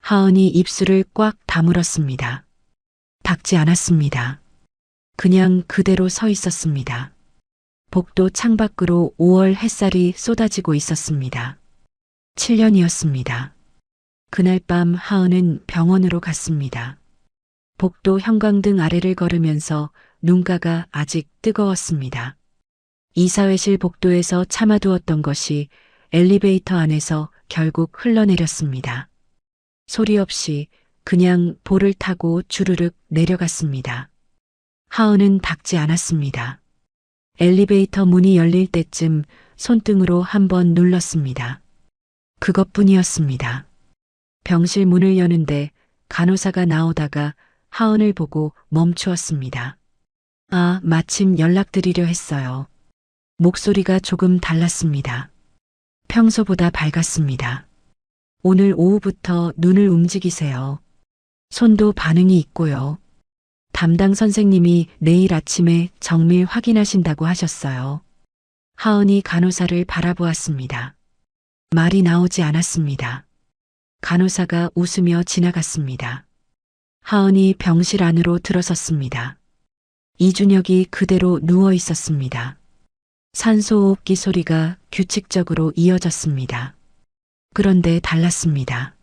하은이 입술을 꽉 다물었습니다. 닦지 않았습니다. 그냥 그대로 서 있었습니다. 복도 창밖으로 5월 햇살이 쏟아지고 있었습니다. 7년이었습니다. 그날 밤 하은은 병원으로 갔습니다. 복도 형광등 아래를 걸으면서 눈가가 아직 뜨거웠습니다. 이사회실 복도에서 참아두었던 것이 엘리베이터 안에서 결국 흘러내렸습니다. 소리 없이 그냥 볼을 타고 주르륵 내려갔습니다. 하은은 닦지 않았습니다. 엘리베이터 문이 열릴 때쯤 손등으로 한번 눌렀습니다. 그것뿐이었습니다. 병실 문을 여는데 간호사가 나오다가 하은을 보고 멈추었습니다. 아, 마침 연락드리려 했어요. 목소리가 조금 달랐습니다. 평소보다 밝았습니다. 오늘 오후부터 눈을 움직이세요. 손도 반응이 있고요. 담당 선생님이 내일 아침에 정밀 확인하신다고 하셨어요. 하은이 간호사를 바라보았습니다. 말이 나오지 않았습니다. 간호사가 웃으며 지나갔습니다. 하은이 병실 안으로 들어섰습니다. 이준혁이 그대로 누워 있었습니다. 산소호흡기 소리가 규칙적으로 이어졌습니다. 그런데 달랐습니다.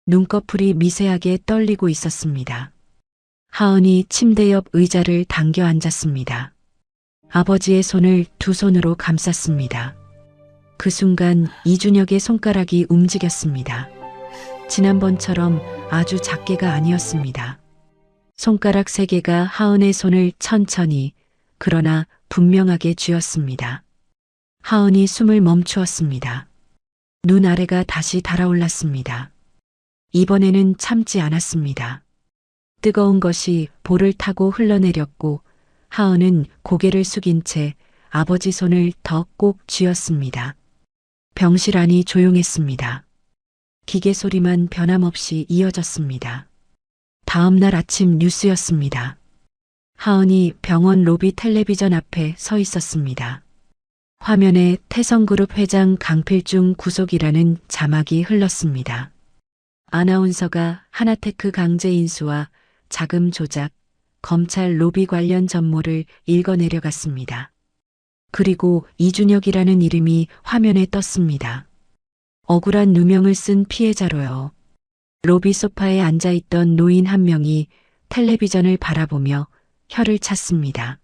눈꺼풀이 미세하게 떨리고 있었습니다. 하은이 침대 옆 의자를 당겨 앉았습니다. 아버지의 손을 2손으로 감쌌습니다. 그 순간 이준혁의 손가락이 움직였습니다. 지난번처럼 아주 작게가 아니었습니다. 손가락 3개가 하은의 손을 천천히 그러나 분명하게 쥐었습니다. 하은이 숨을 멈추었습니다. 눈 아래가 다시 달아올랐습니다. 이번에는 참지 않았습니다. 뜨거운 것이 볼을 타고 흘러내렸고 하은은 고개를 숙인 채 아버지 손을 더 꼭 쥐었습니다. 병실 안이 조용했습니다. 기계 소리만 변함없이 이어졌습니다. 다음 날 아침 뉴스였습니다. 하은이 병원 로비 텔레비전 앞에 서 있었습니다. 화면에 태성그룹 회장 강필중 구속이라는 자막이 흘렀습니다. 아나운서가 하나테크 강제 인수와 자금 조작, 검찰 로비 관련 전모를 읽어내려갔습니다. 그리고 이준혁이라는 이름이 화면에 떴습니다. 억울한 누명을 쓴 피해자로요. 로비 소파에 앉아있던 노인 한 명이 텔레비전을 바라보며 혀를 찼습니다.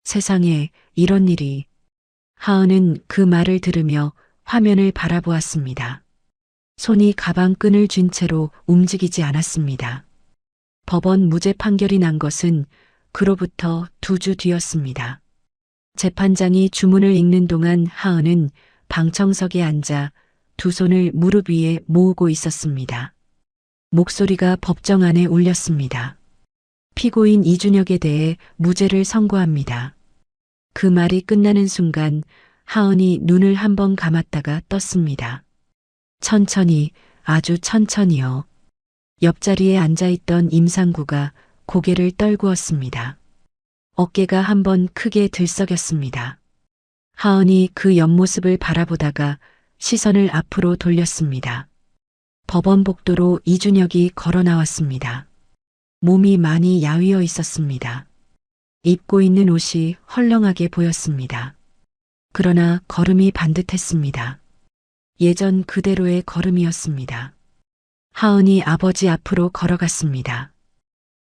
세상에 이런 일이. 하은은 그 말을 들으며 화면을 바라보았습니다. 손이 가방 끈을 쥔 채로 움직이지 않았습니다. 법원 무죄 판결이 난 것은 그로부터 2주 뒤였습니다. 재판장이 주문을 읽는 동안 하은은 방청석에 앉아 2손을 무릎 위에 모으고 있었습니다. 목소리가 법정 안에 울렸습니다. 피고인 이준혁에 대해 무죄를 선고합니다. 그 말이 끝나는 순간 하은이 눈을 한번 감았다가 떴습니다. 천천히, 아주 천천히요. 옆자리에 앉아있던 임상구가 고개를 떨구었습니다. 어깨가 한번 크게 들썩였습니다. 하은이 그 옆모습을 바라보다가 시선을 앞으로 돌렸습니다. 법원 복도로 이준혁이 걸어 나왔습니다. 몸이 많이 야위어 있었습니다. 입고 있는 옷이 헐렁하게 보였습니다. 그러나 걸음이 반듯했습니다. 예전 그대로의 걸음이었습니다. 하은이 아버지 앞으로 걸어갔습니다.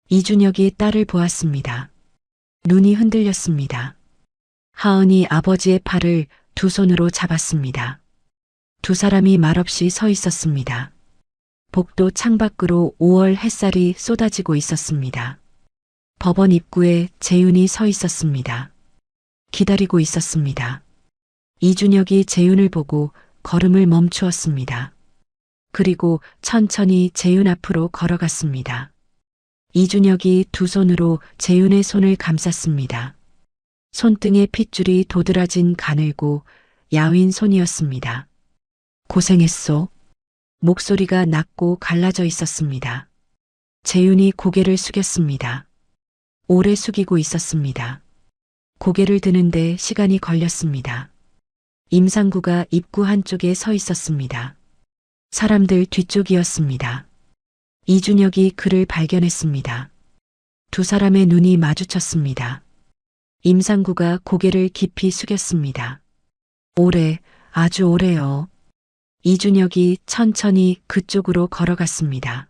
이준혁이 딸을 보았습니다. 눈이 흔들렸습니다. 하은이 아버지의 팔을 두 손으로 잡았습니다. 두 사람이 말없이 서 있었습니다. 복도 창밖으로 5월 햇살이 쏟아지고 있었습니다. 법원 입구에 재윤이 서 있었습니다. 기다리고 있었습니다. 이준혁이 재윤을 보고 걸음을 멈추었습니다. 그리고 천천히 재윤 앞으로 걸어갔습니다. 이준혁이 두 손으로 재윤의 손을 감쌌습니다. 손등에 핏줄이 도드라진 가늘고 야윈 손이었습니다. 고생했소. 목소리가 낮고 갈라져 있었습니다. 재윤이 고개를 숙였습니다. 오래 숙이고 있었습니다. 고개를 드는데 시간이 걸렸습니다. 임상구가 입구 한쪽에 서 있었습니다. 사람들 뒤쪽이었습니다. 이준혁이 그를 발견했습니다. 두 사람의 눈이 마주쳤습니다. 임상구가 고개를 깊이 숙였습니다. 오래, 아주 오래요. 이준혁이 천천히 그쪽으로 걸어갔습니다.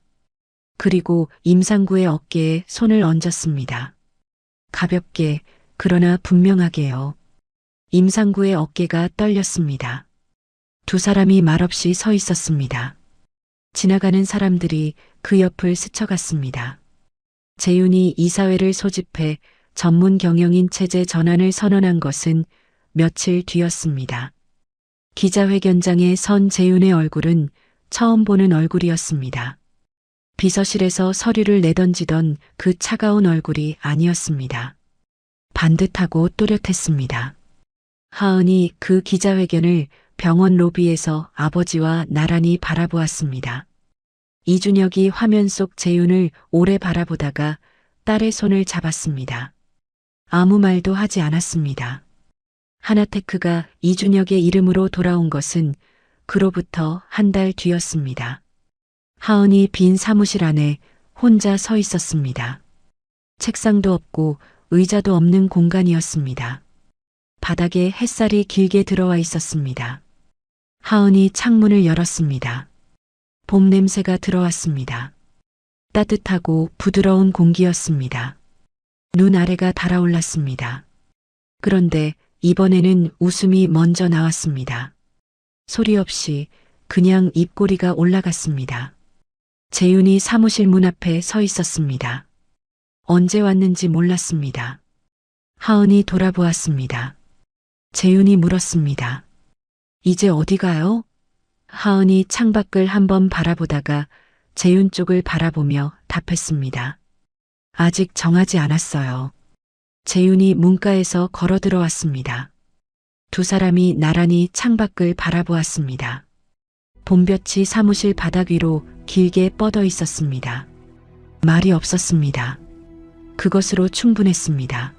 그리고 임상구의 어깨에 손을 얹었습니다. 가볍게, 그러나 분명하게요. 임상구의 어깨가 떨렸습니다. 두 사람이 말없이 서 있었습니다. 지나가는 사람들이 그 옆을 스쳐갔습니다. 재윤이 이사회를 소집해 전문 경영인 체제 전환을 선언한 것은 며칠 뒤였습니다. 기자회견장에 선 재윤의 얼굴은 처음 보는 얼굴이었습니다. 비서실에서 서류를 내던지던 그 차가운 얼굴이 아니었습니다. 반듯하고 또렷했습니다. 하은이 그 기자회견을 병원 로비에서 아버지와 나란히 바라보았습니다. 이준혁이 화면 속 재윤을 오래 바라보다가 딸의 손을 잡았습니다. 아무 말도 하지 않았습니다. 하나테크가 이준혁의 이름으로 돌아온 것은 그로부터 한 달 뒤였습니다. 하은이 빈 사무실 안에 혼자 서 있었습니다. 책상도 없고 의자도 없는 공간이었습니다. 바닥에 햇살이 길게 들어와 있었습니다. 하은이 창문을 열었습니다. 봄 냄새가 들어왔습니다. 따뜻하고 부드러운 공기였습니다. 눈 아래가 달아올랐습니다. 그런데 이번에는 웃음이 먼저 나왔습니다. 소리 없이 그냥 입꼬리가 올라갔습니다. 재윤이 사무실 문 앞에 서 있었습니다. 언제 왔는지 몰랐습니다. 하은이 돌아보았습니다. 재윤이 물었습니다. 이제 어디 가요? 하은이 창밖을 한번 바라보다가 재윤 쪽을 바라보며 답했습니다. 아직 정하지 않았어요. 재윤이 문가에서 걸어 들어왔습니다. 두 사람이 나란히 창밖을 바라보았습니다. 봄볕이 사무실 바닥 위로 길게 뻗어 있었습니다. 말이 없었습니다. 그것으로 충분했습니다.